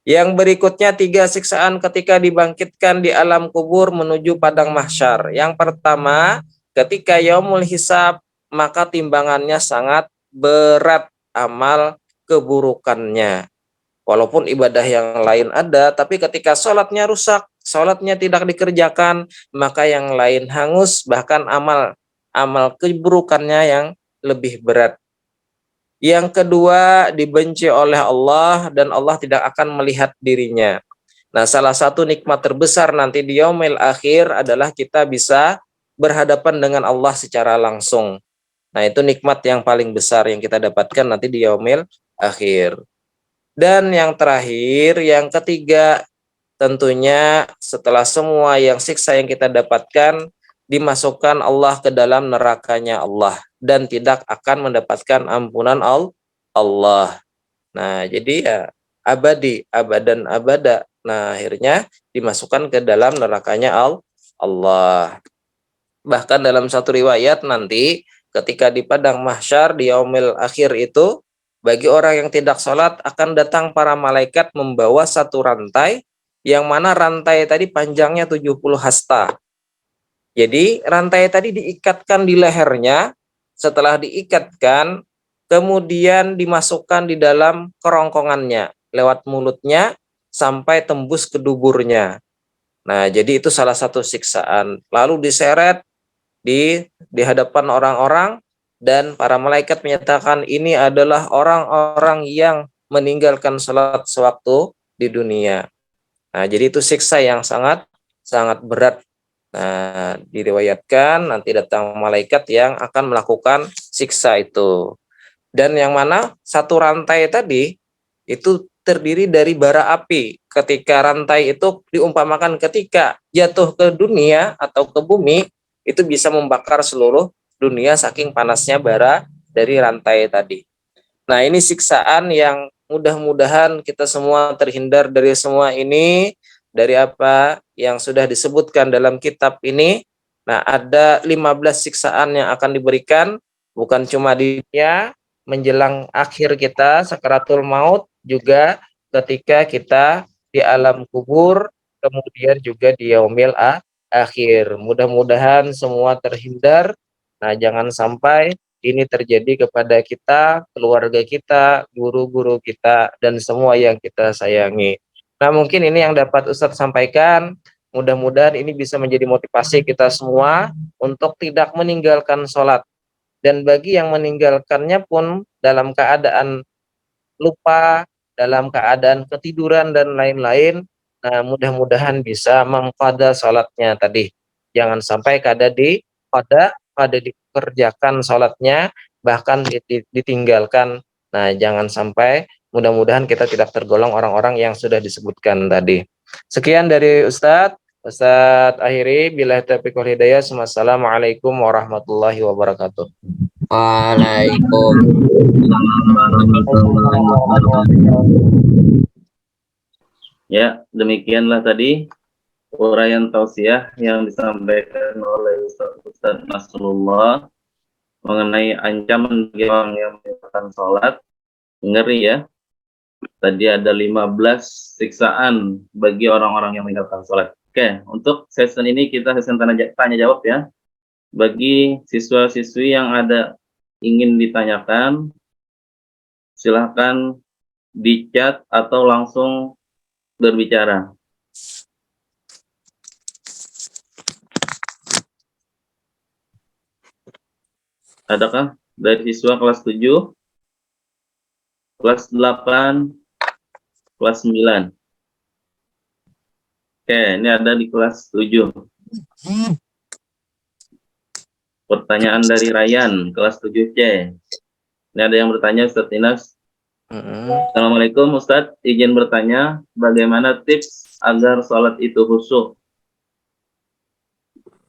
Yang berikutnya, 3 siksaan ketika dibangkitkan di alam kubur menuju padang mahsyar. Yang pertama, ketika yaumul hisab, maka timbangannya sangat berat amal keburukannya. Walaupun ibadah yang lain ada, tapi ketika sholatnya rusak, sholatnya tidak dikerjakan, maka yang lain hangus, bahkan amal keburukannya yang lebih berat. Yang kedua, dibenci oleh Allah dan Allah tidak akan melihat dirinya. Nah, salah satu nikmat terbesar nanti di yaumil akhir adalah kita bisa berhadapan dengan Allah secara langsung. Nah, itu nikmat yang paling besar yang kita dapatkan nanti di yaumil akhir. Dan yang terakhir, yang ketiga, tentunya setelah semua yang siksa yang kita dapatkan, dimasukkan Allah ke dalam nerakanya Allah dan tidak akan mendapatkan ampunan Allah. Nah, jadi ya abadi, abadan abada. Nah, akhirnya dimasukkan ke dalam nerakanya Allah. Bahkan dalam satu riwayat nanti ketika di padang mahsyar di yaumil akhir itu, bagi orang yang tidak sholat akan datang para malaikat membawa satu rantai, yang mana rantai tadi panjangnya 70 hasta. Jadi rantai tadi diikatkan di lehernya, setelah diikatkan kemudian dimasukkan di dalam kerongkongannya lewat mulutnya sampai tembus ke duburnya. Nah, jadi itu salah satu siksaan. Lalu diseret di hadapan orang-orang dan para malaikat menyatakan ini adalah orang-orang yang meninggalkan salat sewaktu di dunia. Nah, jadi itu siksa yang sangat sangat berat. Nah, diriwayatkan nanti datang malaikat yang akan melakukan siksa itu. Dan yang mana satu rantai tadi itu terdiri dari bara api. Ketika rantai itu diumpamakan ketika jatuh ke dunia atau ke bumi, itu bisa membakar seluruh dunia saking panasnya bara dari rantai tadi. Nah, ini siksaan yang mudah-mudahan kita semua terhindar dari semua ini, dari apa yang sudah disebutkan dalam kitab ini. Nah, ada 15 siksaan yang akan diberikan, bukan cuma di dunia, menjelang akhir kita, sakaratul maut, juga ketika kita di alam kubur, kemudian juga di yaumil akhir. Mudah-mudahan semua terhindar. Nah, jangan sampai ini terjadi kepada kita, keluarga kita, guru-guru kita, dan semua yang kita sayangi. Nah, mungkin ini yang dapat Ustadz sampaikan. Mudah-mudahan ini bisa menjadi motivasi kita semua untuk tidak meninggalkan sholat. Dan bagi yang meninggalkannya pun dalam keadaan lupa, dalam keadaan ketiduran, dan lain-lain, nah mudah-mudahan bisa mengqada sholatnya tadi. Jangan sampai pada dikerjakan sholatnya, bahkan ditinggalkan. Nah, jangan sampai, mudah-mudahan kita tidak tergolong orang-orang yang sudah disebutkan tadi. Sekian dari Ustadz akhiri, bila taufiq wal hidayah. Wassalamualaikum warahmatullahi wabarakatuh. Ya, demikianlah tadi uraian tausiah yang disampaikan oleh Ustaz Nasrullah mengenai ancaman bagi orang yang meninggalkan sholat. Ngeri ya. Tadi ada 15 siksaan bagi orang-orang yang meninggalkan sholat. Oke, untuk sesi ini kita sesi tanya jawab ya. Bagi siswa-siswi yang ada ingin ditanyakan, silahkan di chat atau langsung berbicara. Adakah dari siswa kelas 7, kelas 8, kelas 9? Oke, ini ada di kelas 7. Pertanyaan dari Ryan, kelas 7C. Ini ada yang bertanya, Ustadz Inas. Assalamualaikum Ustadz, izin bertanya, bagaimana tips agar sholat itu khusyuk?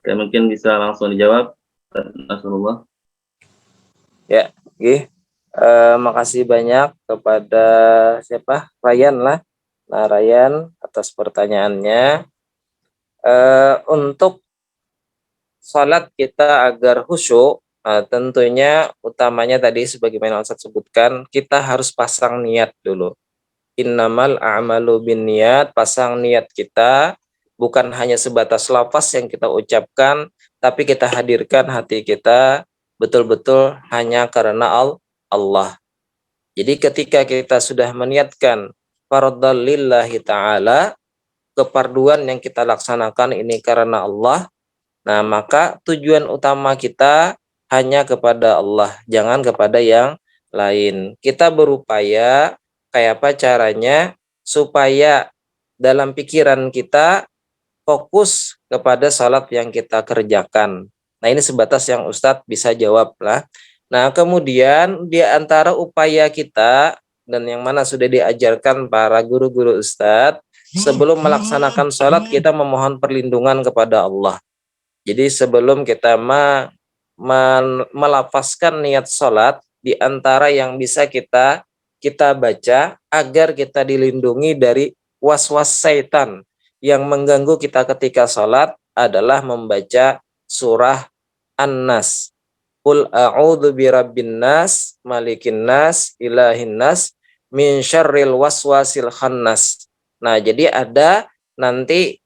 Oke, mungkin bisa langsung dijawab, Rasulullah. Ya, makasih banyak kepada siapa? Ryan lah. Nah, Ryan atas pertanyaannya. Untuk sholat kita agar khusyuk, tentunya utamanya tadi sebagaimana Ustaz sebutkan, kita harus pasang niat dulu. Innamal a'malu binniyat, pasang niat kita, bukan hanya sebatas lafaz yang kita ucapkan, tapi kita hadirkan hati kita betul-betul hanya karena Allah. Jadi ketika kita sudah meniatkan fardhal lillahi ta'ala, keparduan yang kita laksanakan ini karena Allah, nah maka tujuan utama kita hanya kepada Allah, jangan kepada yang lain. Kita berupaya kayak apa caranya supaya dalam pikiran kita fokus kepada salat yang kita kerjakan. Nah, ini sebatas yang Ustadz bisa jawab lah. Nah, kemudian di antara upaya kita dan yang mana sudah diajarkan para guru-guru Ustadz, sebelum melaksanakan salat kita memohon perlindungan kepada Allah. Jadi sebelum kita melafazkan niat sholat, di antara yang bisa kita baca agar kita dilindungi dari was-was syaitan yang mengganggu kita ketika sholat adalah membaca surah An-Nas. Qul a'udzu birabbin nas, malikin nas, ilahin nas, min syarril waswasil khannas. Nah, jadi ada nanti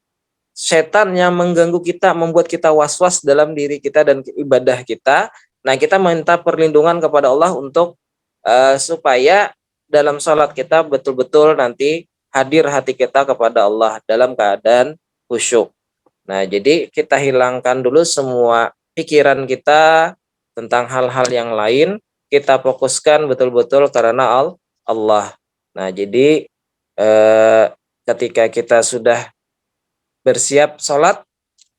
setan yang mengganggu kita, membuat kita was-was dalam diri kita dan ibadah kita. Nah, kita minta perlindungan kepada Allah untuk supaya dalam sholat kita betul-betul nanti hadir hati kita kepada Allah dalam keadaan khusyuk. Nah, jadi kita hilangkan dulu semua pikiran kita tentang hal-hal yang lain, kita fokuskan betul-betul karena Allah. Nah, jadi ketika kita sudah bersiap sholat,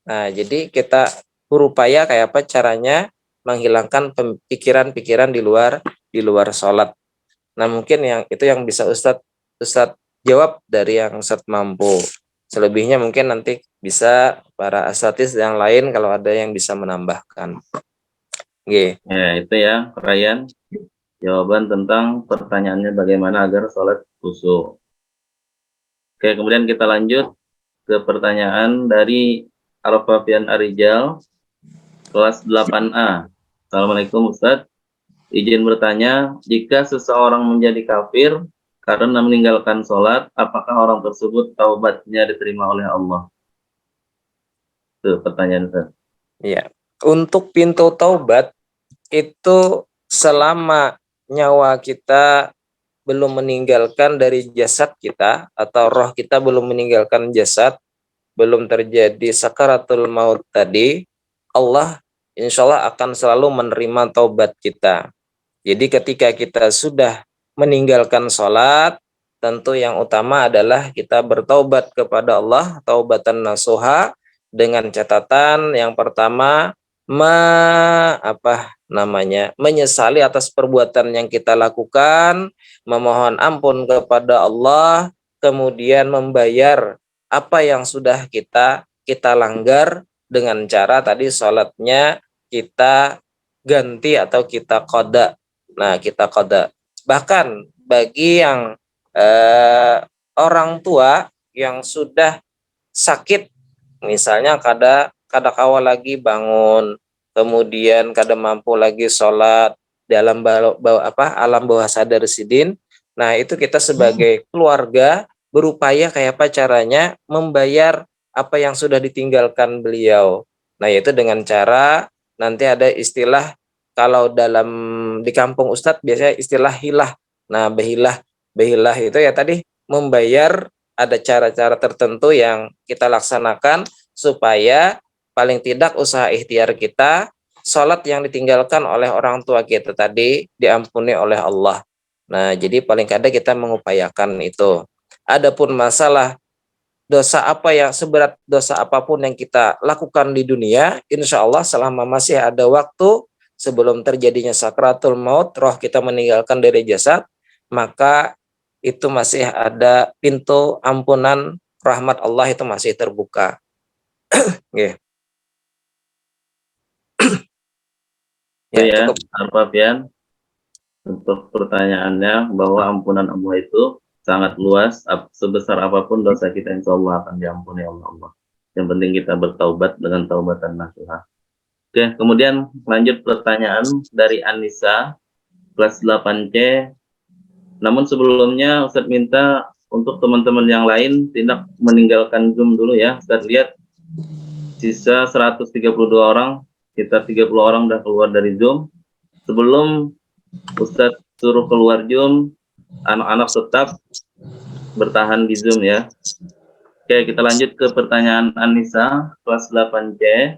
nah jadi kita berupaya kayak apa caranya menghilangkan pikiran-pikiran di luar sholat. Nah, mungkin itu yang bisa Ustadz jawab dari yang Ustadz mampu. Selebihnya mungkin nanti bisa para asatiz yang lain kalau ada yang bisa menambahkan. Oke. Ya, itu ya, Ryan. Jawaban tentang pertanyaannya bagaimana agar sholat khusyuk. Oke, kemudian kita lanjut ke pertanyaan dari Arfafian Arijal, kelas 8A. Assalamualaikum Ustadz. Izin bertanya, jika seseorang menjadi kafir karena meninggalkan sholat, apakah orang tersebut taubatnya diterima oleh Allah? Itu pertanyaan Ustadz. Iya. Untuk pintu taubat itu selama nyawa kita belum meninggalkan dari jasad kita atau roh kita belum meninggalkan jasad, belum terjadi sakaratul maut tadi, Allah insya Allah akan selalu menerima taubat kita. Jadi ketika kita sudah meninggalkan sholat, tentu yang utama adalah kita bertaubat kepada Allah, taubatan nasuha, dengan catatan yang pertama menyesali atas perbuatan yang kita lakukan, memohon ampun kepada Allah, kemudian membayar apa yang sudah kita langgar dengan cara tadi sholatnya kita ganti atau kita qada. Nah, kita qada. Bahkan bagi yang orang tua yang sudah sakit, misalnya kada kawal lagi bangun, kemudian kada mampu lagi sholat dalam alam bawah sadar sidin. Nah, itu kita sebagai keluarga berupaya kayak apa caranya membayar apa yang sudah ditinggalkan beliau. Nah, yaitu dengan cara nanti ada istilah, kalau di kampung Ustadz biasanya istilah hilah. Nah, behilah itu ya tadi membayar, ada cara-cara tertentu yang kita laksanakan supaya paling tidak usaha ikhtiar kita, sholat yang ditinggalkan oleh orang tua kita tadi diampuni oleh Allah. Nah, jadi paling kadang kita mengupayakan itu. Adapun masalah dosa apa yang seberat dosa apapun yang kita lakukan di dunia, insya Allah selama masih ada waktu sebelum terjadinya sakratul maut, roh kita meninggalkan dari jasad, maka itu masih ada pintu ampunan rahmat Allah itu masih terbuka. Yeah. Ya, Arfafian, untuk pertanyaannya bahwa ampunan Allah itu sangat luas, sebesar apapun dosa kita insya Allah akan diampuni oleh Allah. Yang penting kita bertaubat dengan taubatan nasuha. Oke, kemudian lanjut pertanyaan dari Anissa, kelas 8C. Namun sebelumnya Ustadz minta untuk teman-teman yang lain tidak meninggalkan Zoom dulu ya. Ustadz lihat sisa 132 orang, sekitar 30 orang udah keluar dari Zoom. Sebelum Ustadz suruh keluar Zoom, anak-anak tetap bertahan di Zoom ya. Oke, kita lanjut ke pertanyaan Anissa, kelas 8C.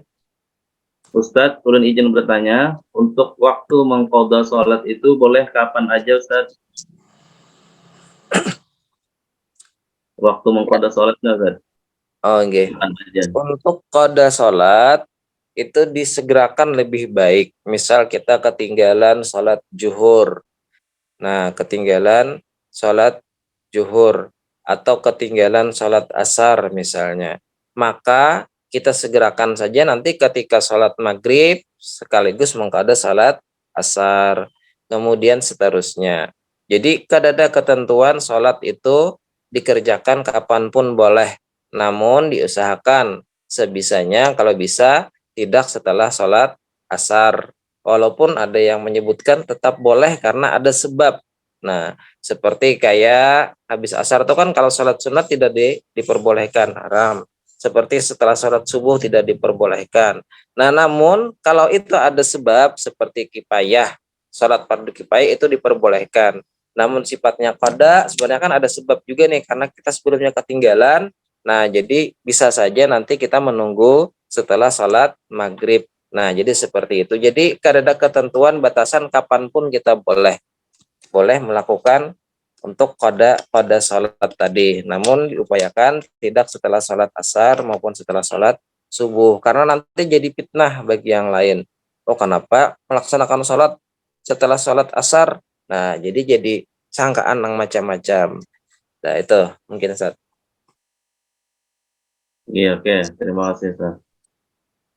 Ustadz, ulun izin bertanya, untuk waktu mengqadha sholat itu boleh kapan aja Ustadz? Waktu mengqadha sholatnya Ustadz? Oh, okay. Untuk qadha sholat itu disegerakan lebih baik. Misal kita ketinggalan sholat zuhur. Nah, ketinggalan sholat zuhur atau ketinggalan sholat asar misalnya. Maka kita segerakan saja nanti ketika sholat maghrib sekaligus mengqada sholat asar, kemudian seterusnya. Jadi kada ada ketentuan sholat itu dikerjakan kapanpun boleh, namun diusahakan sebisanya kalau bisa tidak setelah sholat asar. Walaupun ada yang menyebutkan tetap boleh karena ada sebab. Nah, seperti kayak habis asar itu kan kalau sholat sunat tidak diperbolehkan, haram. Seperti setelah sholat subuh tidak diperbolehkan. Nah, namun kalau itu ada sebab seperti kifayah, sholat fardu kifayah itu diperbolehkan. Namun sifatnya qada sebenarnya kan ada sebab juga nih karena kita sebelumnya ketinggalan. Nah, jadi bisa saja nanti kita menunggu setelah sholat maghrib. Nah, jadi seperti itu. Jadi kada ada ketentuan batasan kapanpun kita boleh melakukan untuk qada sholat tadi. Namun diupayakan tidak setelah sholat asar maupun setelah sholat subuh. Karena nanti jadi fitnah bagi yang lain. Oh, kenapa melaksanakan sholat setelah sholat asar? Nah, jadi sangkaan yang macam-macam. Nah, itu mungkin Ustaz. Iya, oke. Terima kasih, Ustaz.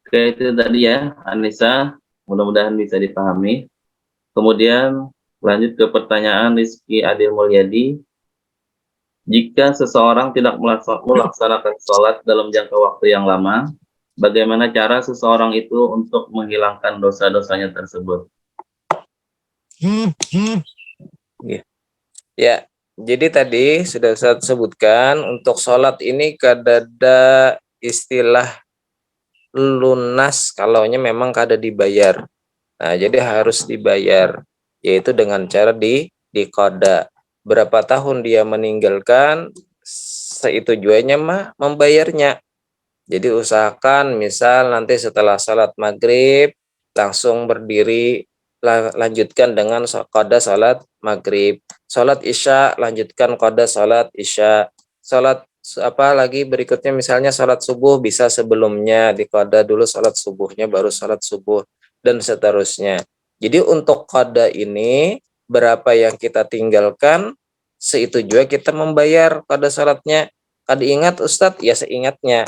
Oke, itu tadi ya, Anissa. Mudah-mudahan bisa dipahami. Kemudian lanjut ke pertanyaan Rizky Adil Mulyadi. Jika seseorang tidak melaksanakan sholat dalam jangka waktu yang lama, bagaimana cara seseorang itu untuk menghilangkan dosa-dosanya tersebut? Ya, jadi tadi sudah saya sebutkan untuk sholat ini kadada istilah lunas kalaunya memang kada dibayar. Nah, jadi harus dibayar, yaitu dengan cara diqada. Berapa tahun dia meninggalkan, seitu juanya mah membayarnya. Jadi usahakan misal nanti setelah salat maghrib langsung berdiri lanjutkan dengan qada salat maghrib. Salat isya lanjutkan qada salat isya. Salat apa lagi berikutnya misalnya salat subuh bisa sebelumnya diqada dulu salat subuhnya baru salat subuh dan seterusnya. Jadi untuk qada ini berapa yang kita tinggalkan seitu juga kita membayar qada salatnya. Kada ingat Ustadz? Ya seingatnya.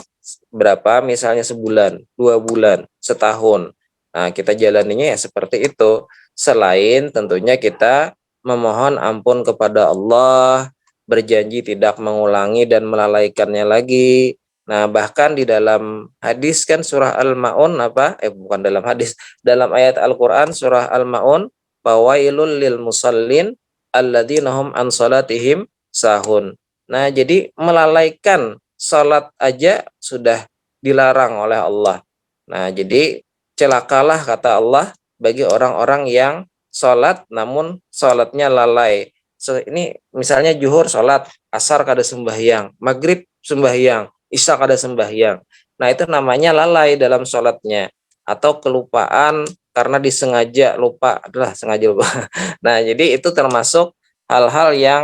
Berapa misalnya sebulan, 2 bulan, setahun. Nah, kita jalaninya ya seperti itu. Selain tentunya kita memohon ampun kepada Allah, berjanji tidak mengulangi dan melalaikannya lagi. Nah, bahkan di dalam hadis kan surah Al-Maun bukan dalam hadis, dalam ayat Al-Qur'an surah Al-Maun, fawailul lil musallin alladzina hum an salatihim sahun. Nah, jadi melalaikan salat aja sudah dilarang oleh Allah. Nah, jadi celakalah kata Allah bagi orang-orang yang salat namun salatnya lalai. Ini misalnya zuhur salat, asar kada sembahyang, maghrib sembahyang, isya kada sembahyang. Nah, itu namanya lalai dalam salatnya atau kelupaan karena disengaja lupa, adalah sengaja lupa. Nah, jadi itu termasuk hal-hal yang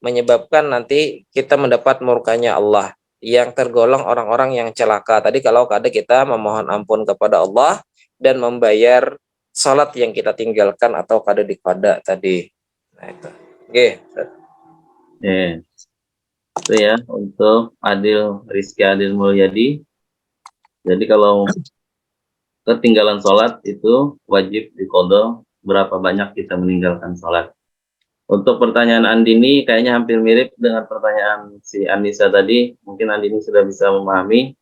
menyebabkan nanti kita mendapat murkanya Allah, yang tergolong orang-orang yang celaka. Tadi kalau kada kita memohon ampun kepada Allah dan membayar salat yang kita tinggalkan atau kada diqada tadi. Nah, itu. Oke. Itu ya untuk Rizky Adil Mulyadi. Jadi kalau ketinggalan sholat itu wajib diqada berapa banyak kita meninggalkan sholat. Untuk pertanyaan Andini kayaknya hampir mirip dengan pertanyaan si Anissa tadi. Mungkin Andini sudah bisa memahami.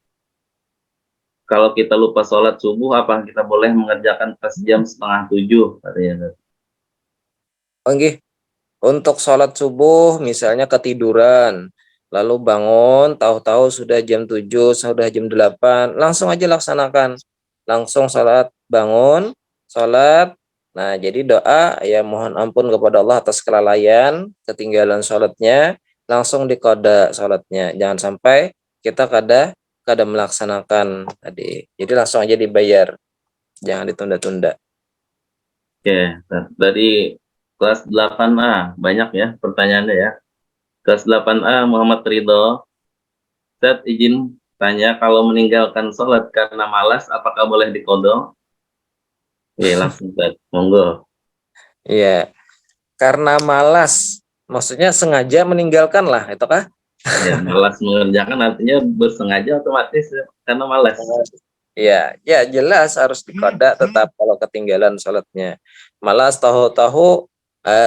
Kalau kita lupa sholat subuh, apa kita boleh mengerjakan pas jam 6:30 katanya? Oke. Untuk sholat subuh misalnya ketiduran, lalu bangun, tahu-tahu sudah jam 7, sudah jam 8, langsung aja laksanakan. Langsung sholat, bangun, sholat. Nah, jadi doa, ya mohon ampun kepada Allah atas kelalaian, ketinggalan sholatnya, langsung diqada sholatnya. Jangan sampai kita kada melaksanakan tadi. Jadi langsung aja dibayar, jangan ditunda-tunda. Oke, dari kelas 8A, banyak ya pertanyaannya ya. Kelas 8A Muhammad Ridho, Ustaz izin tanya, kalau meninggalkan sholat karena malas, apakah boleh diqada? Oke, langsung Ustaz, monggo. Iya, karena malas, maksudnya sengaja meninggalkan lah, itu kah? Ya, malas mengerjakan artinya bersengaja otomatis ya, karena malas. Ya, ya jelas harus dikoda tetap kalau ketinggalan sholatnya. Malas tahu-tahu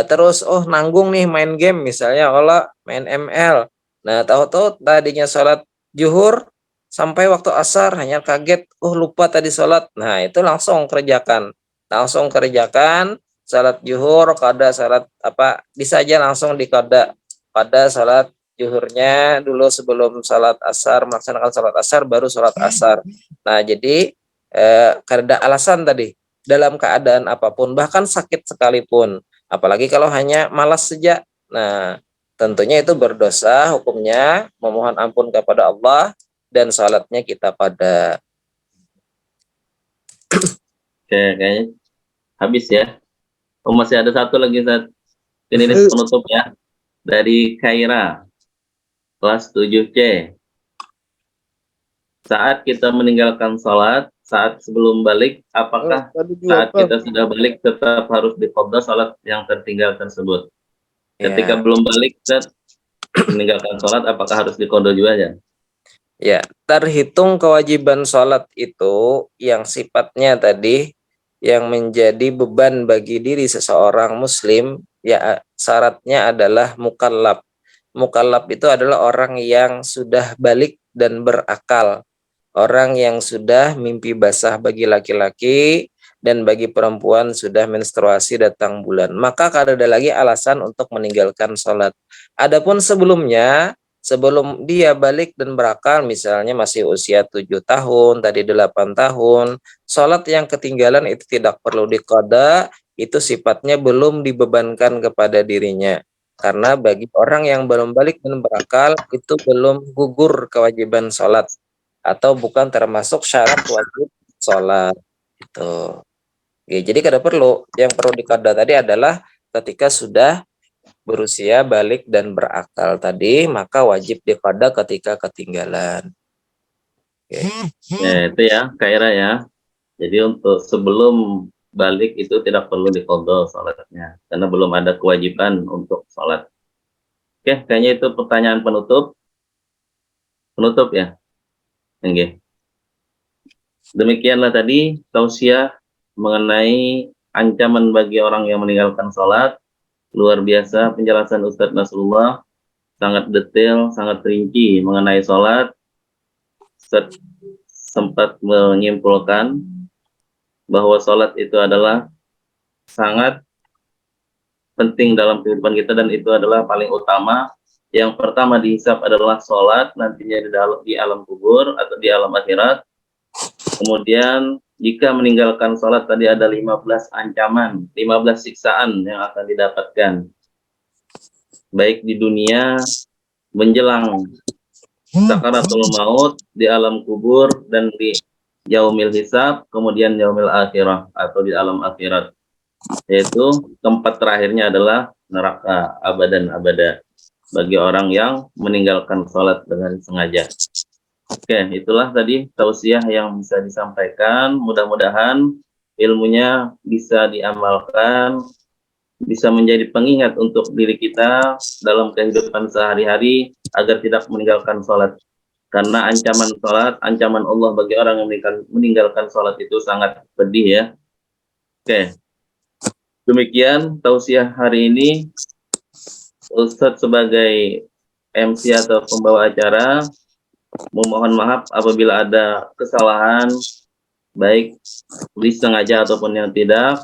terus nanggung nih main game misalnya kalau main ML. Nah tahu-tahu tadinya sholat zuhur sampai waktu asar hanya kaget, lupa tadi sholat. Nah itu langsung kerjakan sholat zuhur, kada sholat apa bisa aja langsung dikoda pada sholat zuhurnya dulu sebelum sholat asar, melaksanakan sholat asar baru sholat asar. Nah, jadi karena alasan tadi dalam keadaan apapun, bahkan sakit sekalipun, apalagi kalau hanya malas saja. Nah, tentunya itu berdosa, hukumnya memohon ampun kepada Allah dan salatnya kita pada. Oke, kayaknya habis ya. Oh, masih ada satu lagi saat ini penutup ya. Dari Kaira, kelas 7C. Saat kita meninggalkan sholat, saat sebelum balik, apakah saat kita sudah balik tetap harus diqadha sholat yang tertinggal tersebut? Ketika Ya, belum balik, meninggalkan sholat, apakah harus diqadha juga ya? ya, terhitung kewajiban sholat itu yang sifatnya tadi yang menjadi beban bagi diri seseorang muslim, ya syaratnya adalah mukallaf. Mukallaf itu adalah orang yang sudah balik dan berakal. Orang yang sudah mimpi basah bagi laki-laki dan bagi perempuan sudah menstruasi datang bulan. Maka kada ada lagi alasan untuk meninggalkan sholat. Adapun sebelumnya, sebelum dia balik dan berakal, misalnya masih usia 7 tahun, tadi 8 tahun, sholat yang ketinggalan itu tidak perlu diqada, itu sifatnya belum dibebankan kepada dirinya. Karena bagi orang yang belum balik dan berakal, itu belum gugur kewajiban sholat atau bukan termasuk syarat wajib sholat itu. Oke, jadi kada perlu. Yang perlu dikada tadi adalah ketika sudah berusia balik dan berakal tadi, maka wajib dikada ketika ketinggalan. Oke. Ya, itu ya, Kaira ya. Jadi untuk sebelum balik itu tidak perlu diqadha sholatnya, karena belum ada kewajiban untuk sholat. Oke, kayaknya itu pertanyaan penutup. Penutup ya, Oke. Demikianlah tadi tausiah mengenai ancaman bagi orang yang meninggalkan sholat. Luar biasa penjelasan Ustadz Nasrullah, sangat detail, sangat rinci mengenai sholat. Ustadz sempat menyimpulkan bahwa sholat itu adalah sangat penting dalam kehidupan kita dan itu adalah paling utama. Yang pertama dihisab adalah sholat nantinya di alam kubur atau di alam akhirat. Kemudian jika meninggalkan sholat tadi ada 15 ancaman, 15 siksaan yang akan didapatkan. Baik di dunia menjelang sakaratul maut, di alam kubur, dan di yaumil hisab, kemudian yaumil akhirah atau di alam akhirat. Yaitu tempat terakhirnya adalah neraka abadan abada bagi orang yang meninggalkan sholat dengan sengaja. Oke, itulah tadi tausiah yang bisa disampaikan. Mudah-mudahan ilmunya bisa diamalkan, bisa menjadi pengingat untuk diri kita dalam kehidupan sehari-hari agar tidak meninggalkan sholat. Karena ancaman sholat, ancaman Allah bagi orang yang meninggalkan sholat itu sangat pedih ya. Oke, demikian tausiah hari ini. Ustadz sebagai MC atau pembawa acara memohon maaf apabila ada kesalahan, baik disengaja ataupun yang tidak.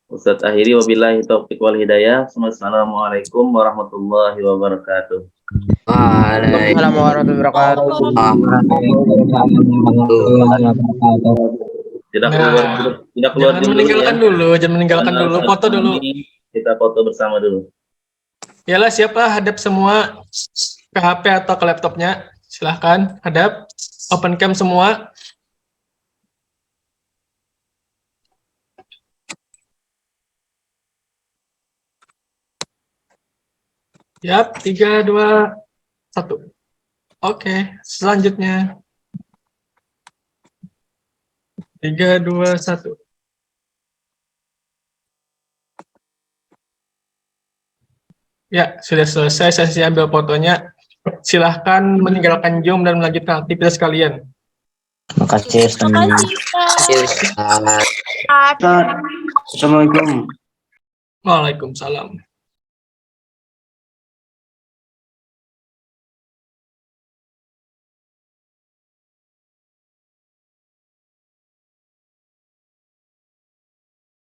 Ustadz akhiri wabillahi taufiq wal hidayah. Wassalamualaikum warahmatullahi wabarakatuh. Waalaikumsalam warahmatullahi Tidak Nah, keluar, tidak keluar jangan dulu meninggalkan ya. dulu, jangan meninggalkan Karena dulu, saat foto dulu. ini kita foto bersama dulu. Yalah, siapa hadap semua ke HP atau ke laptopnya. Silahkan, hadap, open cam semua. Yap, 3, 2, 1. Oke, selanjutnya. 3, 2, 1. Ya, sudah selesai sesi ambil fotonya. Silahkan meninggalkan Zoom dan melanjutkan aktivitas kalian. Makasih Ustaz. Makasih, Ustaz. Ustaz. Ustaz. Assalamualaikum. Waalaikumsalam.